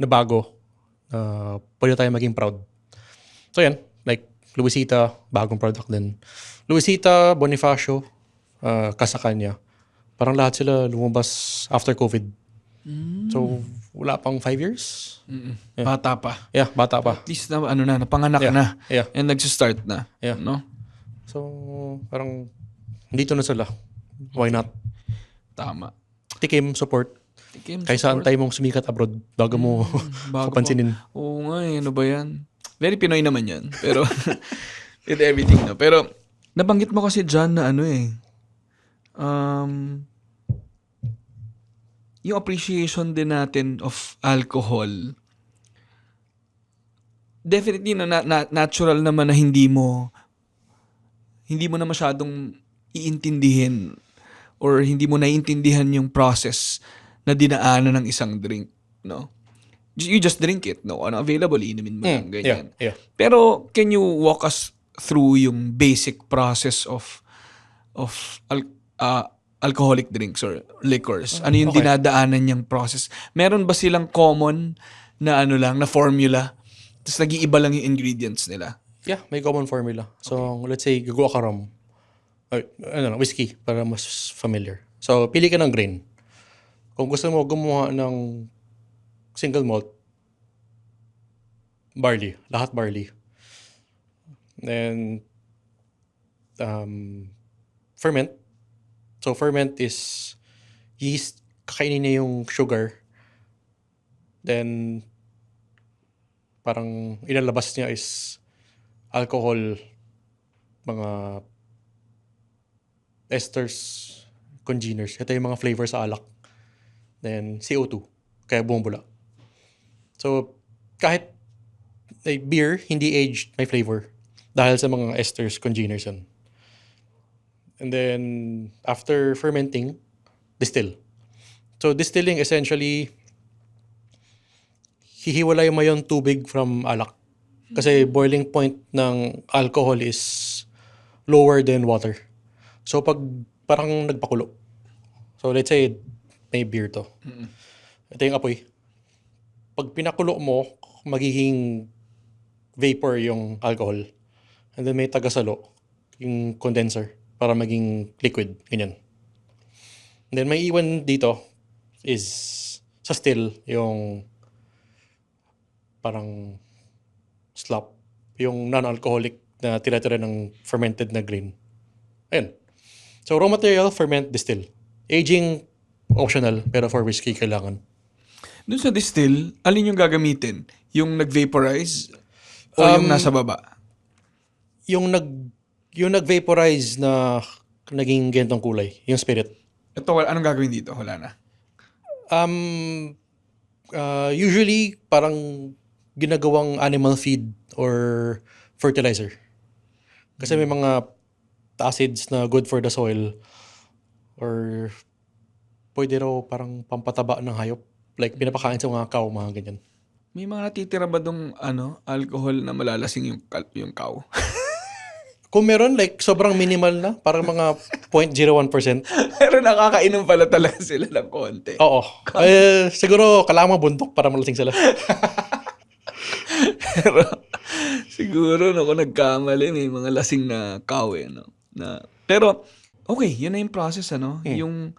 bago na pwede tayo maging proud. So, yan. Like, Luisita, bagong product din. Luisita, Bonifacio, Kasakanya. Parang lahat sila lumabas after COVID. So, wala pang 5 years? Yeah. Bata pa. Yeah, bata pa. At least na, napanganak Yeah. na. Yeah. And nagsistart na. Yeah. No? So, parang dito na sila. Why not? Tama. Tikim, support. Tikim, Kaysa support. antay mong sumikat abroad bago mo Bago papansinin. pa. Oo nga, ano ba yan? Very Pinoy naman yan. Pero, with everything, no? Pero, nabanggit mo kasi dyan na yung appreciation din natin of alcohol, definitely natural naman na hindi mo na masyadong iintindihin or hindi mo naiintindihan yung process na dinaanan ng isang drink, no? You just drink it, no? Available, inumin mo lang, ganyan. Yeah. Pero can you walk us through yung basic process of alcoholic drinks or liquors? Ano yung Okay. dinadaanan niyang process? Meron ba silang common na na formula? Tapos nag-iiba lang yung ingredients nila? Yeah, may common formula. So, let's say, gagawa ka rum. Whiskey, para mas familiar. So, pili ka ng grain. Kung gusto mo gumawa ng single malt, barley. Lahat barley. Then, ferment. So, ferment is yeast. Kakainin niya yung sugar. Then, parang ilalabas niya is alcohol, mga esters, congeners. Ito yung mga flavor sa alak. Then, CO2. Kaya bumubula. So, kahit beer, hindi aged, may flavor. Dahil sa mga esters, congeners yan. And then, after fermenting, distill. So distilling essentially, hihiwalay mo yung tubig from alak. Kasi boiling point ng alcohol is lower than water. So pag parang nagpakulo. So let's say may beer to. Ito yung apoy. Pag pinakulo mo, magiging vapor yung alcohol. And then may tagasalo, yung condenser, para maging liquid. Ganyan. And then may iwan dito is sa still yung parang slop, yung non-alcoholic na tira-tira ng fermented na grain. Ayun. So raw material, ferment, distill. Aging, optional, pero for whiskey kailangan. Dun sa distill, alin yung gagamitin? Yung nag-vaporize o yung nasa baba? Yung nag-vaporize na naging gantong kulay, yung spirit. Ito, anong gagawin dito? Wala na. Usually, parang ginagawang animal feed or fertilizer. Kasi may mga acids na good for the soil or pwede raw parang pampataba ng hayop. Like, pinapakain sa mga cow, mga ganyan. May mga natitira ba dong alcohol na malalasing yung cow? Kung meron, like, sobrang minimal na. Parang mga 0.01%. Pero nakakainom pala talaga sila ng konti. Oo. Siguro, kailangan mo buntok para malasing sila. Pero siguro no, kung nagkamali, may mga lasing na cow no? Pero, okay, yun na yung process, Yung,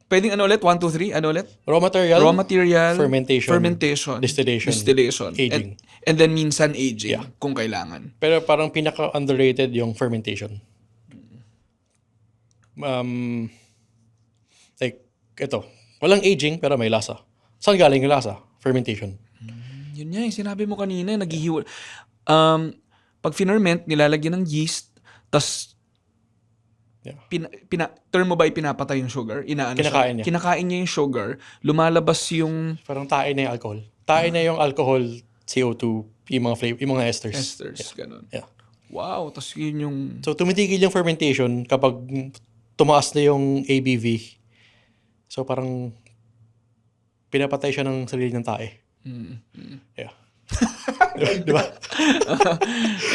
pwedeng ulit? 1, 2, 3? Ano ulit? Raw material, fermentation, distillation, aging. And then minsan aging, kung kailangan. Pero parang pinaka-underrated yung fermentation. Like, ito. Walang aging, pero may lasa. Saan galing yung lasa? Fermentation. Yun nga, yung sinabi mo kanina, naghihiwa. Pag finerment, nilalagyan ng yeast, tas term mo ba pinapatay yung sugar? Kinakain niya. Kinakain niya yung sugar, lumalabas yung Parang tae na yung alcohol. Tae na yung alcohol, CO2, yung mga esters. esters, ganun. Yeah. Wow, tas yun yung... So, tumitigil yung fermentation kapag tumaas na yung ABV. So, parang pinapatay siya ng sarili ng tae. Yeah. Diba?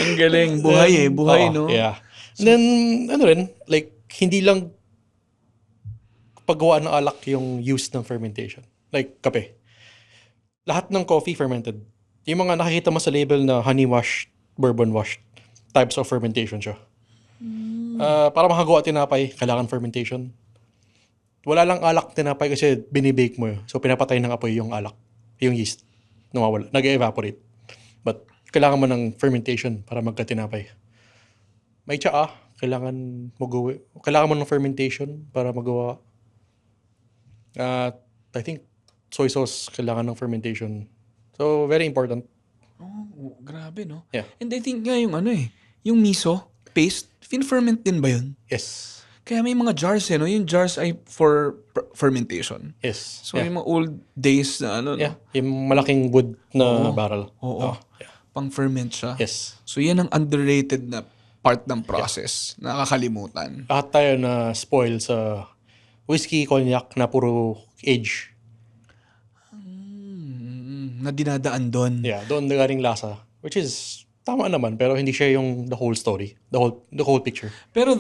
Ang galing. Buhay buhay, no? Yeah. And then, like, hindi lang paggawa ng alak yung use ng fermentation. Like, kape. Lahat ng coffee fermented. Yung mga nakikita mo sa label na honey washed, bourbon washed, types of fermentation siya. Para makagawa tinapay, kailangan fermentation. Wala lang alak tinapay kasi binibake mo. So, pinapatay ng apoy yung alak. Yung yeast. Nawawala. Nag-evaporate. But, kailangan mo ng fermentation para magka-tinapay. May tsaa, kailangan mo ng fermentation para magawa. I think soy sauce kailangan ng fermentation. So, very important. Oh, grabe, no? Yeah. And I think nga yung yung miso paste, fin-ferment din ba yun? Yes. Kaya may mga jars, no? Yung jars ay for fermentation. Yes. So, yung mga old days na Yeah. Yung malaking wood na barrel. Oo. Pang-ferment siya. Yes. So, yan ang underrated na part ng process. Nakakalimutan. Lahat tayo na spoil sa whiskey, cognac na puro age. Na dinadaan doon. Yeah, doon nagaling lasa. Which is, tama naman, pero hindi siya yung the whole story. The whole picture. Pero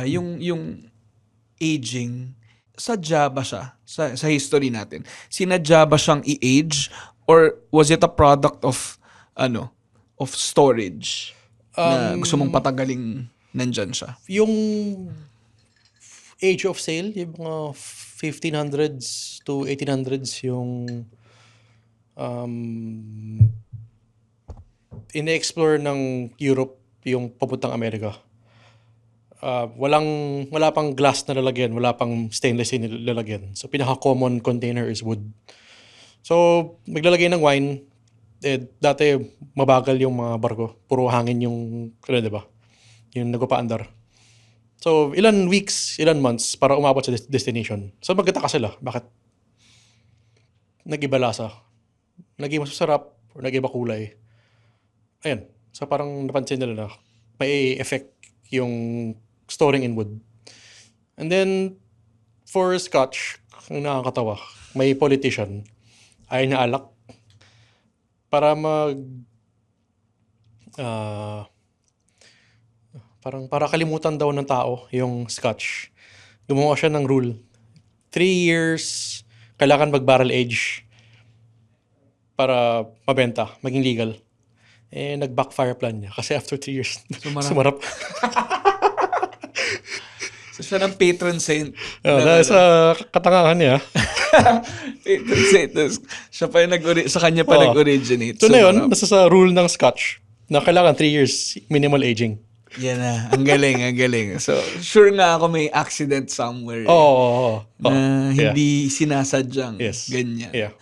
yung aging, sadya ba siya sa history natin? Sinadya ba siyang i-age? Or was it a product of storage? Na gusto mong patagaling nandyan siya? Yung age of sale, yung mga 1500s to 1800s, yung ine-explore ng Europe yung papuntang Amerika. Wala pang glass na lalagyan, wala pang stainless steel na lalagyan. So, pinaka-common container is wood. So, maglalagay ng wine, dati mabagal yung mga barko. Puro hangin yung, diba? Yung nagpapaandar. So, ilan weeks, ilan months para umabot sa destination. So, magkataka sila. Bakit? Nag-iba lasa. Naging mas masarap or nag-iba kulay. Ayan. So, parang napansin nila na may effect yung storing in wood. And then, For Scotch, ang nakakatawa, may politician, ayaw niya alak, para para kalimutan daw ng tao yung Scotch. Gumawa siya ng rule. 3 years, kailangan mag-barrel age para mabenta, maging legal. Nag-backfire plan niya. Kasi after 3 years, sumarap. So, siya ng patron saint. Dahil sa katangahan niya. Patron saint. Tapos, siya pa yung sa kanya pa nag-originate. Ito na yun, nasa sa rule ng Scotch na kailangan 3 years minimal aging. Yan na. Ang galing, ang galing. So, sure nga ako may accident somewhere. Oo. Na hindi sinasadyang ganyan. Yeah.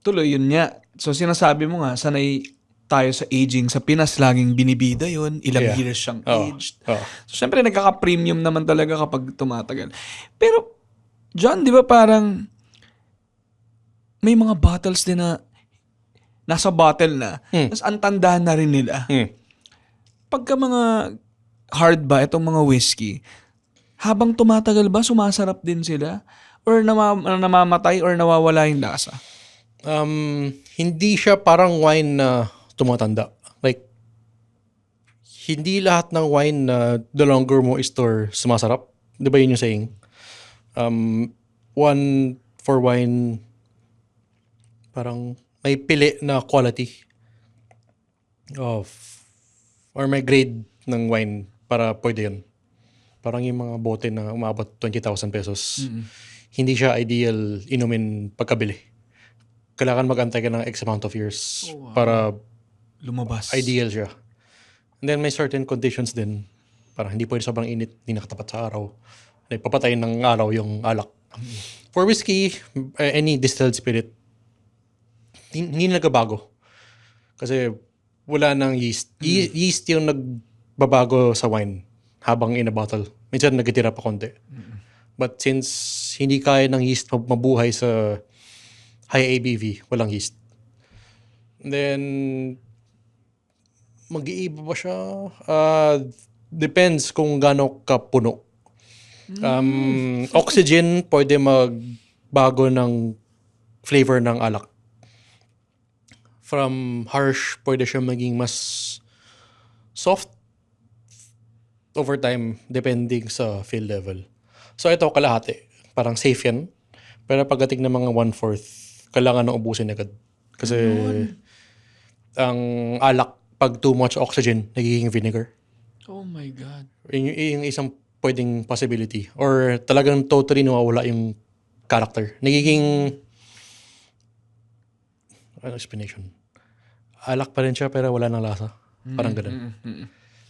Tuloy, yun nga. So, sinasabi mo nga, sanay tayo sa aging. Sa Pinas, laging binibida yun. Ilang years siyang aged. So, syempre, nagkaka-premium naman talaga kapag tumatagal. Pero, John, di ba parang may mga bottles din na nasa bottle na. Tapos, ang tanda na rin nila. Pagka mga hard ba, itong mga whiskey, habang tumatagal ba, sumasarap din sila? Or namamatay or nawawala yung lasa? Hindi siya parang wine na tumatanda. Like, hindi lahat ng wine na the longer mo store, sumasarap. Di ba yun yung saying? One for wine, parang may pili na quality of or may grade ng wine para pwede yun. Parang yung mga bote na umabot 20,000 pesos. Hindi siya ideal inumin pagkabili. Kailangan mag-antay ka ng X amount of years para lumabas. Ideal siya. And then may certain conditions din. Parang hindi pwede sobrang init, hindi nakatapat sa araw. Like, papatayin ng araw yung alak. For whiskey, any distilled spirit, hindi nagbabago. Kasi wala nang yeast. Yeast yung nagbabago sa wine habang in a bottle. Minsan nagtitira pa konti. But since hindi kaya ng yeast mabuhay sa high ABV, walang yeast. And then, mag-iiba ba siya? Depends kung gaano kapuno. Oxygen, pwede magbago ng flavor ng alak. From harsh, pwede siya maging mas soft over time, depending sa feel level. So ito, kalahati. Parang safe yan. Pero pagdating ng mga 1/4, kailangan na ubusin agad. Kasi ang alak, pag too much oxygen, nagiging vinegar. Oh my God. Yung isang pwedeng possibility. Or talagang totally nawawala yung character. Nagiging explanation. Alak pa rin siya pero wala nang lasa. Parang ganun.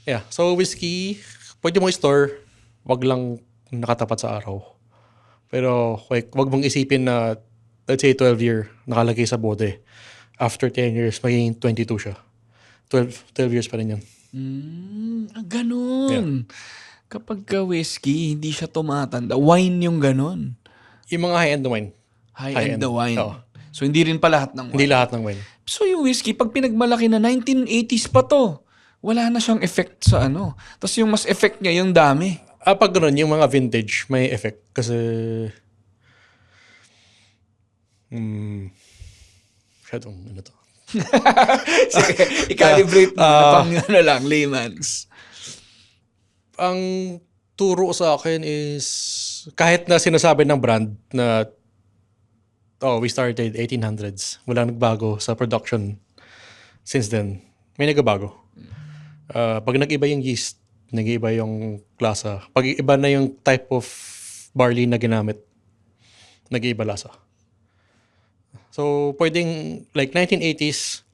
Yeah. So whiskey, pwede mo i-store. Wag lang nakatapat sa araw. Pero wag mong isipin na let's say 12 year nakalagay sa bote. After 10 years, magiging 22 siya. 12 years pa rin yan. Ganun. Yeah. Kapag ka whiskey, hindi siya tumatanda. Wine yung ganun. Yung mga high-end wine. High-end na wine. Oo. So, hindi rin pa lahat ng wine. Hindi lahat ng wine. So, yung whiskey, pag pinagmalaki na, 1980s pa to. Wala na siyang effect sa ano. Tapos yung mas effect niya, yung dami. Pag gano'n, yung mga vintage, may effect. Kasi, masyadong, ano to? Sige, i-calibrate na pang ano lang, layman's. Ang turo sa akin is, kahit na sinasabi ng brand na, we started 1800s, wala nagbago sa production since then. May nagbago. Pag nag-iba yung yeast, nag-iba yung klasa. Pag iba na yung type of barley na ginamit, nag-iba lasa. So, pwedeng, like 1980s,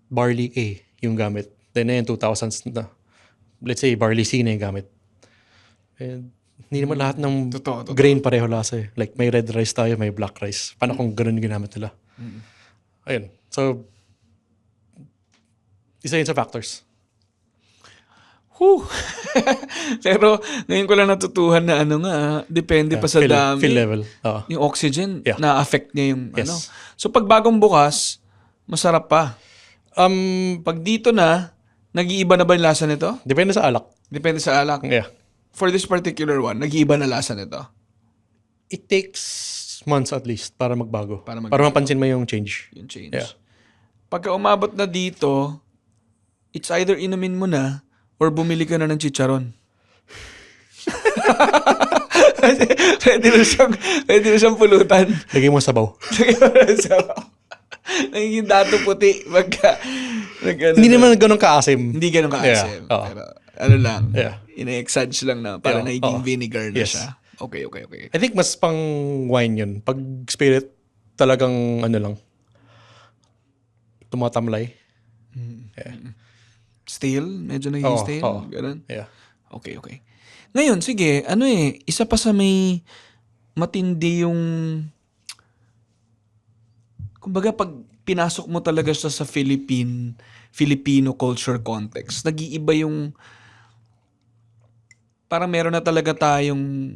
barley A yung gamit. Then, 2000s na, let's say, barley C na yung gamit. And, hindi naman lahat ng Totoo. grain pareho lasa eh. Like, may red rice tayo, may black rice. Paano kung ganun yung ginamit nila? Ayun. So, isa yun sa factors. Pero ngayon ko lang natutuhan na depende pa sa dami. Feel level. Yung oxygen, Yeah. na-affect niya yung Yes. So pag bagong bukas, masarap pa. Pag dito na, nag-iiba na ba yung lasa nito? Depende sa alak. Depende sa alak. Yeah. For this particular one, nag-iiba na lasa nito. it takes months at least para magbago. Para magbago. Para mapansin mo yung change. Yung change. Yeah. Pagka umabot na dito, it's either inumin mo na or bumili ka na ng chicharon. pwede na siyang pulutan. Lagay mo sabaw. Nagiging dato puti pagka Hindi naman ganun kaasim. hindi ganun kaasim. Yeah. Oo. Pero ano lang, Yeah. ina-exage lang na para Yeah. nagiging Oo. vinegar na Yes. siya. Okay. I think mas pang wine yun. Pag spirit, talagang ano lang, tumatamlay. Stale? Medyo naging Oo, stale? oo. Ganun? Yeah. Okay. Ngayon, sige, isa pa sa may matindi yung, kumbaga pag pinasok mo talaga siya sa Filipino culture context, nag-iiba yung, parang meron na talaga tayong,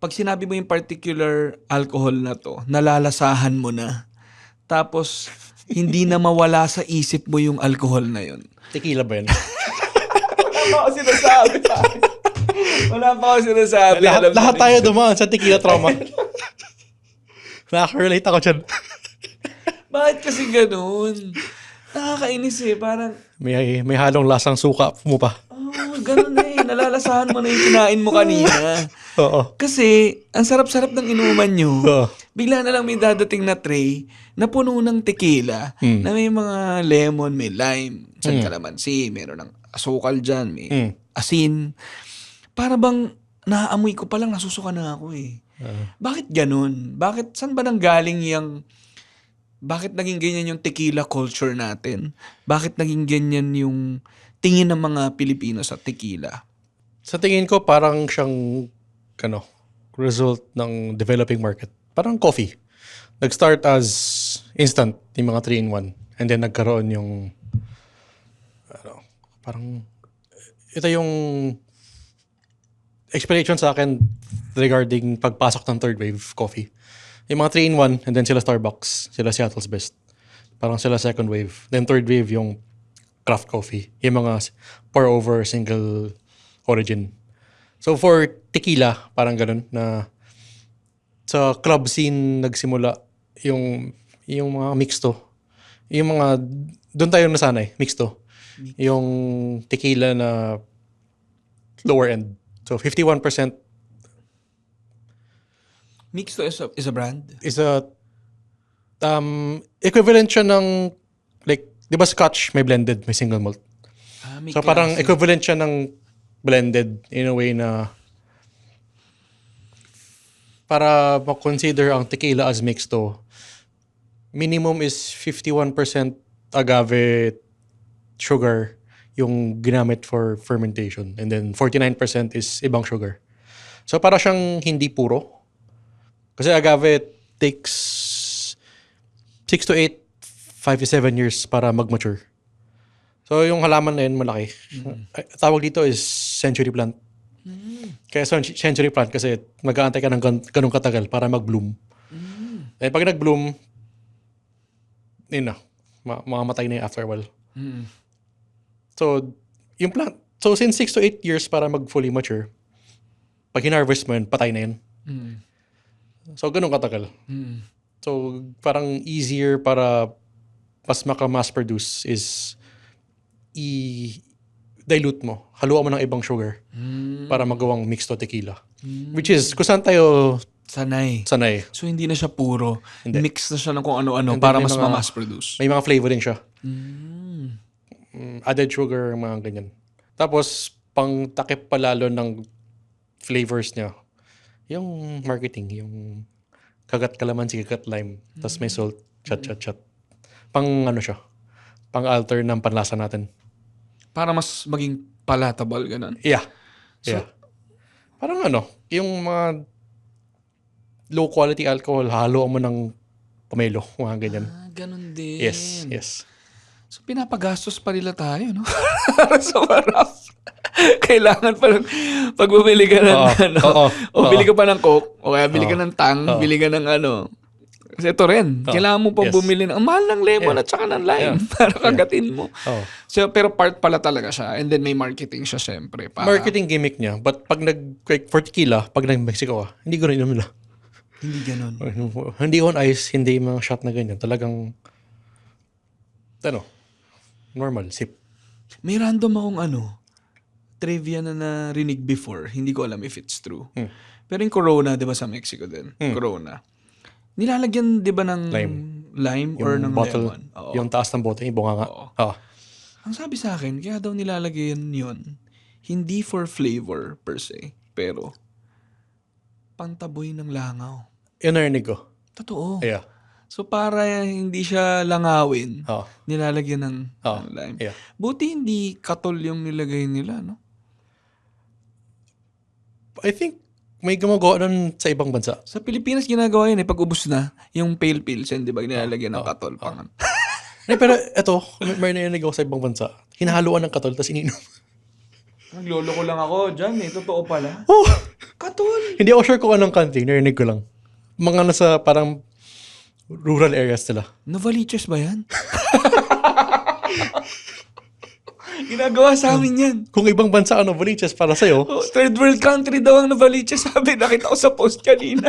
pag sinabi mo yung particular alcohol na to, nalalasahan mo na. Tapos, hindi na mawala sa isip mo yung alcohol na yun. Tequila ba yun? Wala pa ako sinasabi. Wala pa ako sinasabi. lahat tayo dumaan sa tequila trauma. Nakaka-relate ako dyan. Bakit kasi ganun? Nakakainis parang, May halong lasang suka mo pa. ganun nalalasahan mo na yung kinain mo kanina. Oo. Kasi, ang sarap-sarap ng inuman nyo. Oo. Bigla na lang may dadating na tray na puno ng tequila na may mga lemon, may lime, kalamansi, meron ng asukal dyan, may asin. Para bang naaamoy ko palang nasusuka na ako Bakit ganun? Saan ba nanggaling bakit naging ganyan yung tequila culture natin? Bakit naging ganyan yung tingin ng mga Pilipino sa tequila? Sa tingin ko, parang siyang result ng developing market. Parang coffee. Nag-start as instant, yung mga 3-in-1. And then nagkaroon yung, parang, ito yung explanation sa akin regarding pagpasok ng third wave coffee. Yung mga 3-in-1, and then sila Starbucks, sila Seattle's Best. Parang sila second wave. Then third wave yung craft coffee. Yung mga pour-over, single origin. So for tequila, parang ganun na sa club scene nagsimula yung mga mixto. Yung mga, doon tayo nasanay, mixto. Yung tequila na lower end. So 51% Mixto is a brand? is a equivalent siya ng like, di ba Scotch may blended, may single malt. May So parang klase. equivalent siya ng blended in a way na para ma-consider ang tequila as mixto, minimum is 51% agave sugar yung ginamit for fermentation. And then 49% is ibang sugar. So para siyang hindi puro. Kasi agave takes 6 to 8, 5 to 7 years para mag-mature. So yung halaman na yun malaki. Tawag dito is century plant. Kaya century plant kasi mag-aantay ka ng ganun katagal para mag-bloom. Eh pag nag-bloom, yun na, mamamatay na yung after a while. So, yung plant, so since 6 to 8 years para mag-fully mature, pag hinarvest mo yun, patay na yun. So, ganun katagal. So, parang easier para mas maka-mass produce is i-dilute mo. Haluan mo ng ibang sugar para magawang mixto tequila. Which is, kung saan tayo Sanay. sanay. So, hindi na siya puro. Mix na siya ng kung And ano-ano then para may mas mga- ma-mass produce. May mga flavor din siya. Added sugar, mga ganyan. Tapos, pang takip pa lalo ng flavors niya, yung marketing, yung kagat kalamansi, kagat lime, tapos may salt, chat. Pang ano siya, pang alter ng panlasa natin. Para mas maging palatable, ganun. Yeah. Yeah. Parang yung mga low quality alcohol, halo mo ng pomelo, mga ganyan. Ganun din. Yes. So, pinapagastos pa nila tayo, no? Para sa marap. Kailangan pa lang, pag bumili ka ng, Oo. o bili ka pa ng Coke, o kaya bili ka ng Tang, bili ka ng Kasi ito rin, kailangan mo pa yes. bumili ng, ang mahal ng lemon at saka ng lime para kagatin mo. Oh. So, pero part pala talaga siya. And then may marketing siya syempre. Para, Marketing gimmick niya. But pag like, for tequila, pag nag-Mexico ka, hindi ko rin inom nila. Hindi ganun. Hindi on ice, hindi mga shot na ganyan. Talagang, normal, sip. May random akong trivia na narinig before. Hindi ko alam if it's true. Pero yung Corona, di ba sa Mexico din? Corona. Nilalagyan, di ba ng lime or ng bottle, lemon? Oo. yung taas ng bote, yung bunga nga. Oo. Ang sabi sa akin, kaya daw nilalagyan yun, hindi for flavor per se, pero pantaboy ng langaw. Yun narinig ko. Totoo. Yeah. So para hindi siya langawin, Oo. nilalagyan ng lime. Yeah. Buti hindi katol yung nilagay nila, no? I think may gumagawa nun sa ibang bansa. Sa Pilipinas ginagawa yun pag ubos na, yung pale pills yun, di ba, nilalagyan ng katol. Pero eto, may narinig ako sa ibang bansa. Hinahaluan ng katol, tapos ininom. Naglolo ko lang ako dyan totoo pala. Oh! Katol! Hindi ako sure kung anong country, narinig ko lang. Mga nasa parang rural areas nila. Novaliches ba yan? Ginagawa sa amin yan. Kung ibang bansa ano, Novaliches para sa'yo, Oh, third world country daw ang Novaliches. Sabi, nakita ko sa post kanina.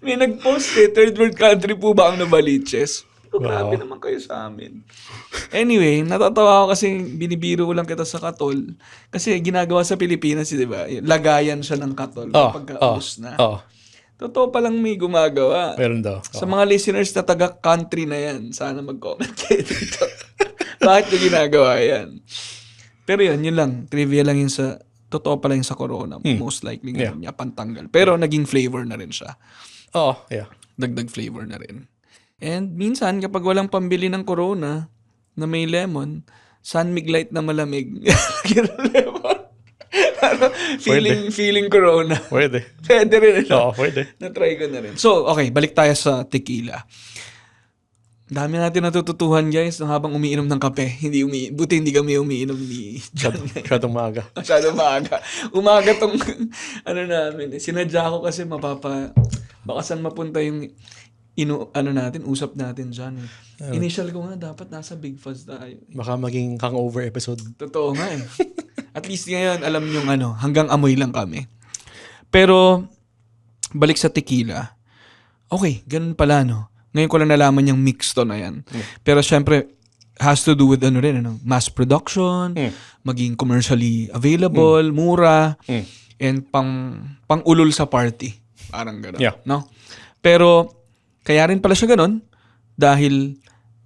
May nag-post third world country po ba ang Novaliches? Pero grabe naman kayo sa amin. Anyway, natatawa ako kasi binibiro lang kita sa katol. Kasi ginagawa sa Pilipinas, di ba? Lagayan siya ng katol pagka-ubos na. Totoo palang may gumagawa. meron daw. Sa mga listeners na taga-country na yan, sana mag-comment kayo dito. Bakit nyo ginagawa yan? Pero yun lang. Trivia lang yun sa, totoo pala yung sa Corona. Most likely ganun niya, pantanggal. Pero naging flavor na rin siya. Yeah. Dagdag flavor na rin. And minsan, kapag walang pambili ng Corona na may lemon, San Mig Light na malamig. Lemon. feeling Corona. Pwede. Pwede rin. Pwede. Na-try ko na rin. So, okay, balik tayo sa tequila. Dami natin natututuhan, guys, habang umiinom ng kape. Buti hindi kami umiinom ni John. Masyadong maaga. Masyadong maaga. Umaga tong, namin. Sinadya ko kasi baka saan mapunta yung, usap natin dyan. Initial ko nga, dapat nasa Big Fuzz tayo. Baka maging hangover episode. Totoo nga At least ngayon, alam nyo hanggang amoy lang kami. Pero, balik sa tequila. Okay, ganun pala, no? Ngayon ko lang nalaman yung mixto na yan. Pero syempre, has to do with mass production, maging commercially available, mura, and pang-ulol sa party. Parang gano'n. Yeah. No? Pero, kaya rin pala siya gano'n dahil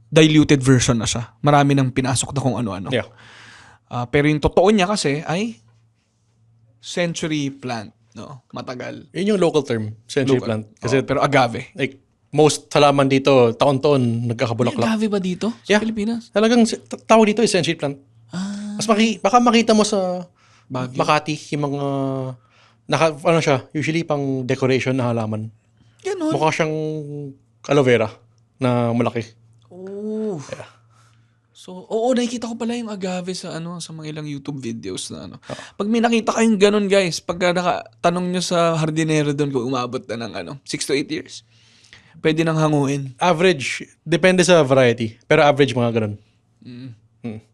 diluted version na siya. Marami nang pinasok na kung ano-ano. Yeah. Pero yung totoo niya kasi ay century plant. No? Matagal. Yun yung local term, century plant. Kasi Pero agave. like, most halaman dito, taon-taon, May nagkakabulaklak. agave ba dito? Yeah. Sa Pilipinas? Talagang tawag dito is century plant. Mas baka makita mo sa Baguio. Makati yung mga usually pang decoration na halaman. Ganun. Mukha siyang aloe vera na malaki. Oh. So, nakikita ko pala yung agave sa sa mga ilang YouTube videos na Pag may nakita kayong ganun, guys, pagka nakatanong nyo sa hardinero doon kung umabot na ng 6 to 8 years, pwede nang hanguin. Average, depende sa variety. Pero average mga ganun.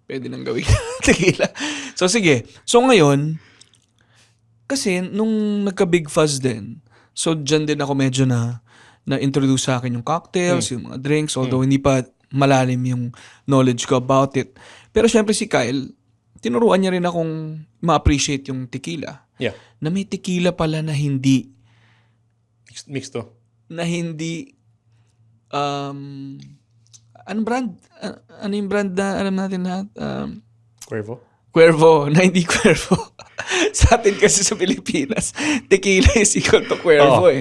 Pwede nang gawin. Tequila. So, sige. So, ngayon, kasi nung nagka-Big Fuzz din, so dyan din ako medyo na-introduce sa akin yung cocktails, yung mga drinks, although hindi pa malalim yung knowledge ko about it. Pero syempre si Kyle, tinuruan niya rin akong ma-appreciate yung tequila. Yeah. Na may tequila pala na hindi Mixed to. anong brand? Ano yung brand na alam natin lahat? Cuervo. Na hindi Cuervo. Sa atin kasi sa Pilipinas, tequila is equal to Cuervo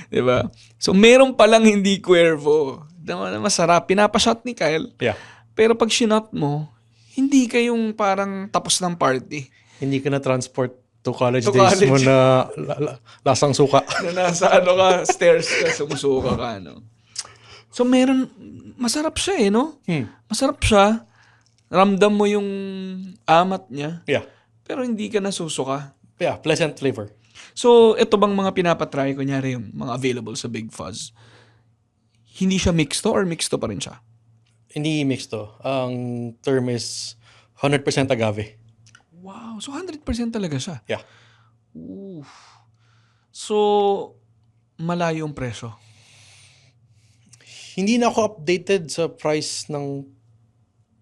Diba? So, meron palang hindi Cuervo. Na masarap. Pinapashot ni Kyle. Yeah. Pero pag sinot mo, hindi kayong parang tapos ng party. Hindi ka na transport to college To days college. mo na lasang suka. Na nasa stairs ka, sumusuka ka, So, masarap siya no? Masarap siya. Ramdam mo yung amat niya. Yeah. Pero hindi ka nasusuka. Yeah, pleasant flavor. So, ito bang mga pinapatry, kunyari yung mga available sa Big Fuzz, hindi siya mixto or mixto pa rin siya? Hindi mixto. Ang term is 100% agave. Wow. So, 100% talaga siya. Yeah. Oof. So, malayo ang presyo. Hindi na ako updated sa price ng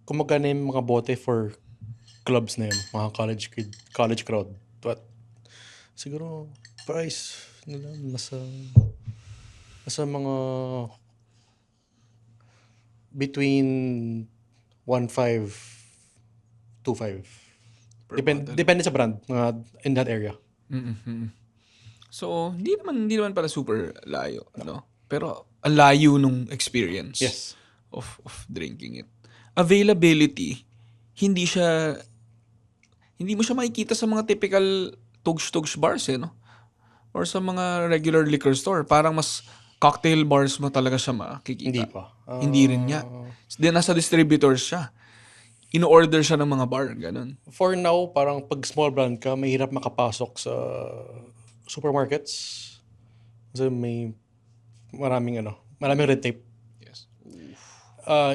kung magkano yung mga bote for clubs na yun, mga college crowd. But siguro price nila nasa mga between 1.5 to 5. Depende sa brand, mga in that area. So, hindi naman pala super layo, no? Pero ang layo nung experience Yes. of drinking it. Availability, hindi mo siya makikita sa mga typical tugs bars, no? Or sa mga regular liquor store. Parang mas cocktail bars mo talaga siya makikita. Hindi pa. Hindi rin niya. Then, nasa distributors siya. In-order siya ng mga bar, ganun. For now, parang pag small brand ka, mahirap makapasok sa supermarkets. Kasi may maraming red tape. Yes.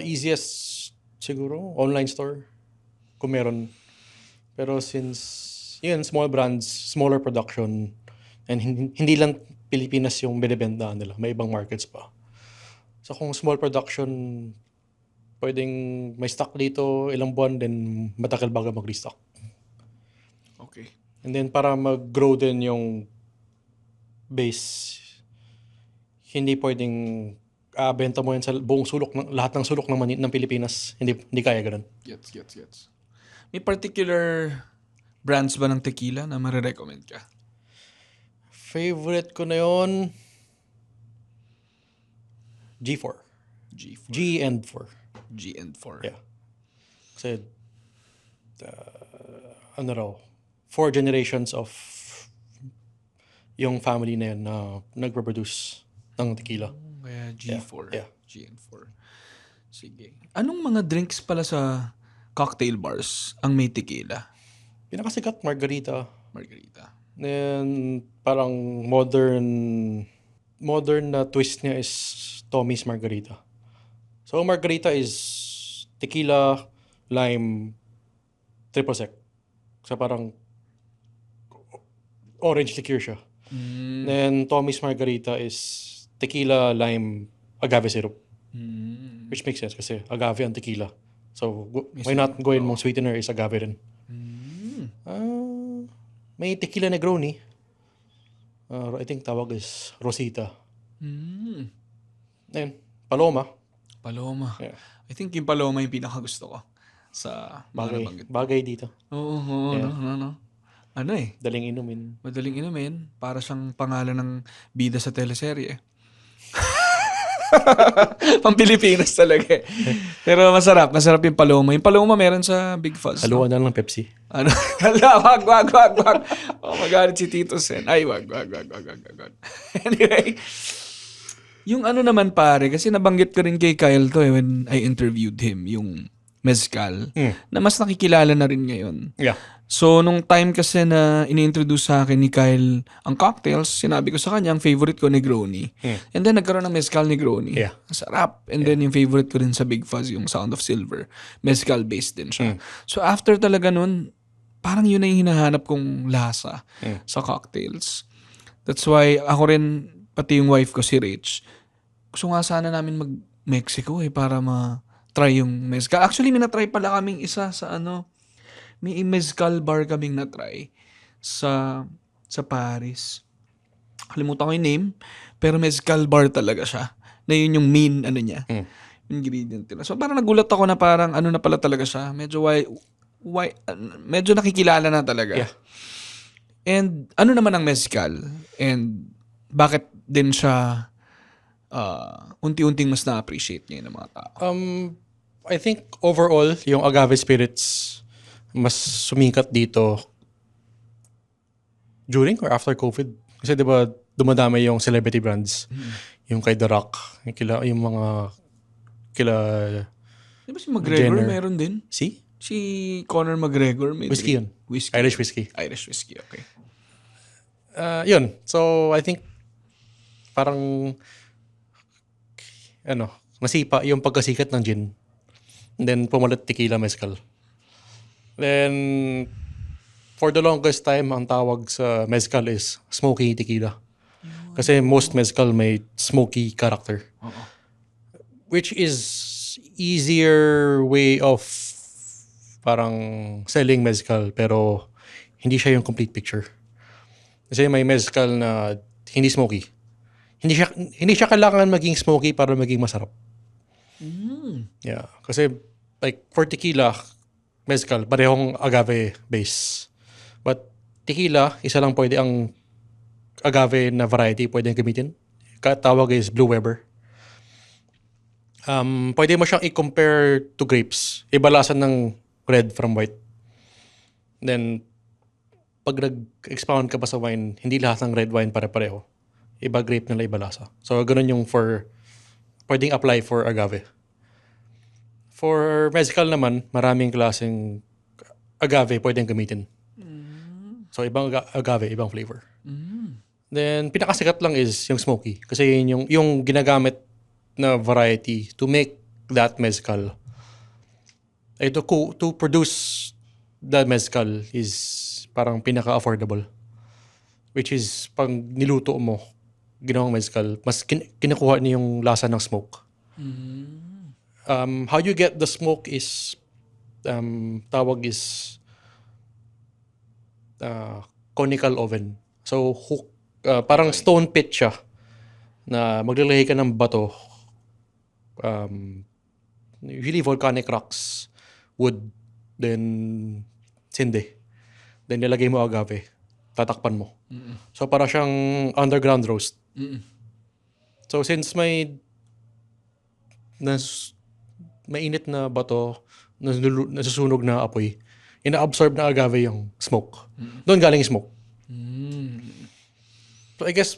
Easiest siguro, online store. Kung meron. Pero since, small brands, smaller production, and hindi lang Pilipinas yung binibenta nila. May ibang markets pa. So kung small production, pwedeng may stock dito, ilang buwan, then matagal bago mag-restock. Okay. And then para mag-grow din yung base, hindi pwedeng benta mo yan sa buong sulok, lahat ng sulok ng Pilipinas. Hindi kaya ganun. Gets. May particular brands ba ng tequila na marirecommend ka? Favorite ko na yun, G4. G4. G and 4. G and 4. Yeah. Kasi, 4 generations of yung family na yan na nagproduce ng tequila. Kaya G4. Yeah. G and 4. Sige. Anong mga drinks pala sa cocktail bars ang may tequila? Pinakasikat, margarita. Margarita. Then, parang modern na twist niya is Tommy's Margarita. So, margarita is tequila, lime, triple sec. So, parang orange liqueur siya. Then, Tommy's Margarita is tequila, lime, agave syrup. Which makes sense kasi agave ang tequila. So, why not gawin mong sweetener is agave rin. May tequila Negroni. I think tawag is Rosita. Ayun, Paloma. Yeah. I think yung Paloma yung pinakagusto ko sa mga nabanggit. Bagay dito. Oo, no. Ano Daling inumin. madaling inumin. Para siyang pangalan ng bida sa teleserye. Pang Pilipinas talaga. Pero masarap yung Paloma. Yung Paloma meron sa Big Fuzz. Haluan na lang Pepsi. Ano? Hala, wag. Oh, magalit si Tito Sen. Ay, wag. Anyway, yung naman pare, kasi nabanggit ko rin kay Kyle to when I interviewed him, yung mezcal, na mas nakikilala na rin ngayon. Yeah. So, nung time kasi na ini-introduce sa akin ni Kyle ang cocktails, sinabi ko sa kanya, ang favorite ko, Negroni. And then, nagkaroon ng Mezcal Negroni. Yeah. Masarap. And then, yung favorite ko rin sa Big Fuzz, yung Sound of Silver. Mezcal-based din siya. So, after talaga nun, parang yun na yung hinahanap kong lasa sa cocktails. That's why, ako rin, pati yung wife ko, si Rach, gusto nga sana namin mag-Mexico para ma-try yung mezcal. Actually, minatry pala kaming isa sa may mezcal bar kaming na-try sa Paris. Kalimutan ko yung name, pero mezcal bar talaga siya. Na yun yung main niya, ingredient nila. So parang nagulat ako na parang na pala talaga siya. Medyo medyo nakikilala na talaga. Yeah. And naman ang mezcal? And bakit din siya unti-unting mas na-appreciate niya ng mga tao? I think overall, yung agave spirits mas sumikat dito during or after COVID. Kasi diba dumadami yung celebrity brands. Yung kay The Rock, yung mga Di ba si McGregor Jenner. meron din? Si Conor McGregor may whiskey yun. Whiskey. Irish whiskey. Irish whiskey, okay. Yun. So, I think parang nasipa yung pagkasikat ng gin. And then pumalit tequila mezcal. Then for the longest time, ang tawag sa mezcal is smoky tequila. Kasi most mezcal may smoky character. Which is easier way of parang selling mezcal pero hindi siya yung complete picture. Kasi may mezcal na hindi smoky. Hindi siya kailangan maging smoky para maging masarap. Yeah. Kasi like for tequila, mezcal, parehong agave base. But tequila, isa lang pwede ang agave na variety pwede gamitin. Tawag is Blue Weber. Pwede mo siyang i-compare to grapes. Ibalasan ng red from white. Then, pag nag-expound ka pa sa wine, hindi lahat ng red wine pare-pareho. Iba grape nila, iba lasa. So, ganun yung pwedeng apply for agave. For mezcal naman, maraming klaseng agave pwedeng gamitin. So, ibang agave, ibang flavor. Then, pinakasikat lang is yung smoky. Kasi yung ginagamit na variety to make that mezcal. To produce that mezcal is parang pinaka-affordable. Which is, pag niluto mo, ginawang mezcal, mas kinukuha niya yung lasa ng smoke. How you get the smoke is, tawag is conical oven. So, parang stone pit siya na maglalagay ka ng bato. Usually volcanic rocks, wood, then sinde. Then nilagay mo agave. Tatakpan mo. So, para siyang underground roast. So, since may init na bato, nasusunog na apoy, ina-absorb na agave yung smoke. Doon galing yung smoke. So, I guess,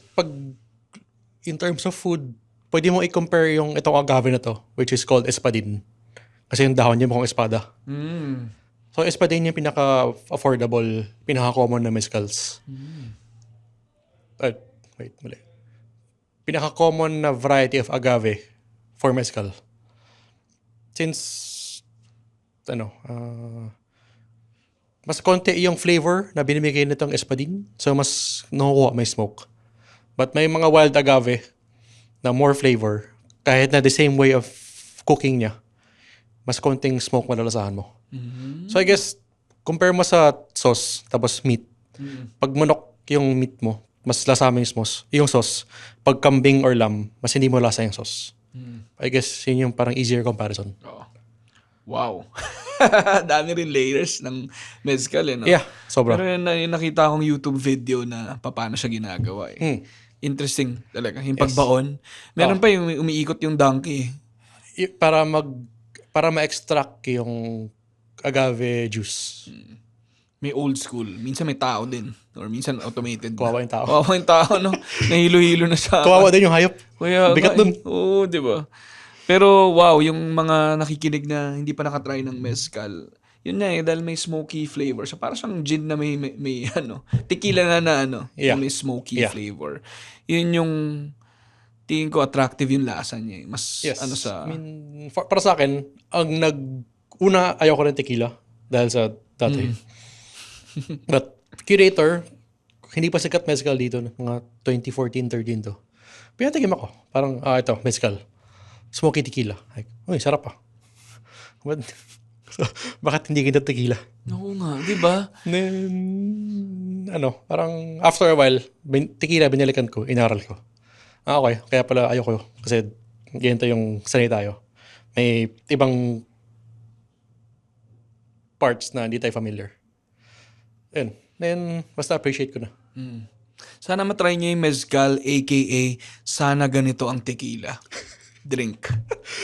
in terms of food, pwede mo i-compare yung itong agave na to, which is called espadin. Kasi yung dahon niya mukhang espada. So, espadin yung pinaka-affordable, pinaka-common na mezcals. Mali. Pinaka-common na variety of agave for mezcal. Since, mas konti yung flavor na binibigay nitong espadin, so mas nakukuha may smoke. But may mga wild agave na more flavor, kahit na the same way of cooking niya, mas konting smoke malalasahan mo. So I guess, compare mo sa sauce, tapos meat. Pag manok yung meat mo, mas lasama yung sauce. Pag kambing or lamb, mas hindi mo lasa yung sauce. I guess, yun yung parang easier comparison. Wow. Dami rin layers ng mezcal, no? Yeah, sobra. Pero yung nakita akong YouTube video na paano siya ginagawa. Interesting talaga. Yung pagbaon. Meron pa yung umiikot yung donkey. Para ma-extract yung agave juice. May old school. Minsan may tao din. Or minsan automated. Kawawa yung tao. Kawawa yung tao, no? Nahilo-hilo na siya. Kawawa din yung hayop. Kaya, bigat dun. Oo, di ba? Pero wow, yung mga nakikinig na hindi pa nakatry ng mezcal, yun na dahil may smoky flavor. So parang siyang gin na may tequila na Yeah. may smoky Yeah. flavor. Yun yung tingin ko attractive yung lasa niya. Mas Yes. sa... I mean, para sa akin, una, ayaw ko ng tequila dahil sa dati. But, curator, hindi pa sikat mezcal dito, mga 2014-13 to. Pinatikim ako. Parang, ito, mezcal. Smoky tequila. Like, uy, sarap But, so, bakit hindi kita tequila? Oo nga, di ba? Then, parang after a while, tequila binalikan ko, inaral ko. Okay, kaya pala ayoko kasi ganito yung sanay tayo. May ibang parts na hindi tayo familiar. Then, basta appreciate ko na. Sana matry niyo yung mezcal, aka sana ganito ang tequila. Drink.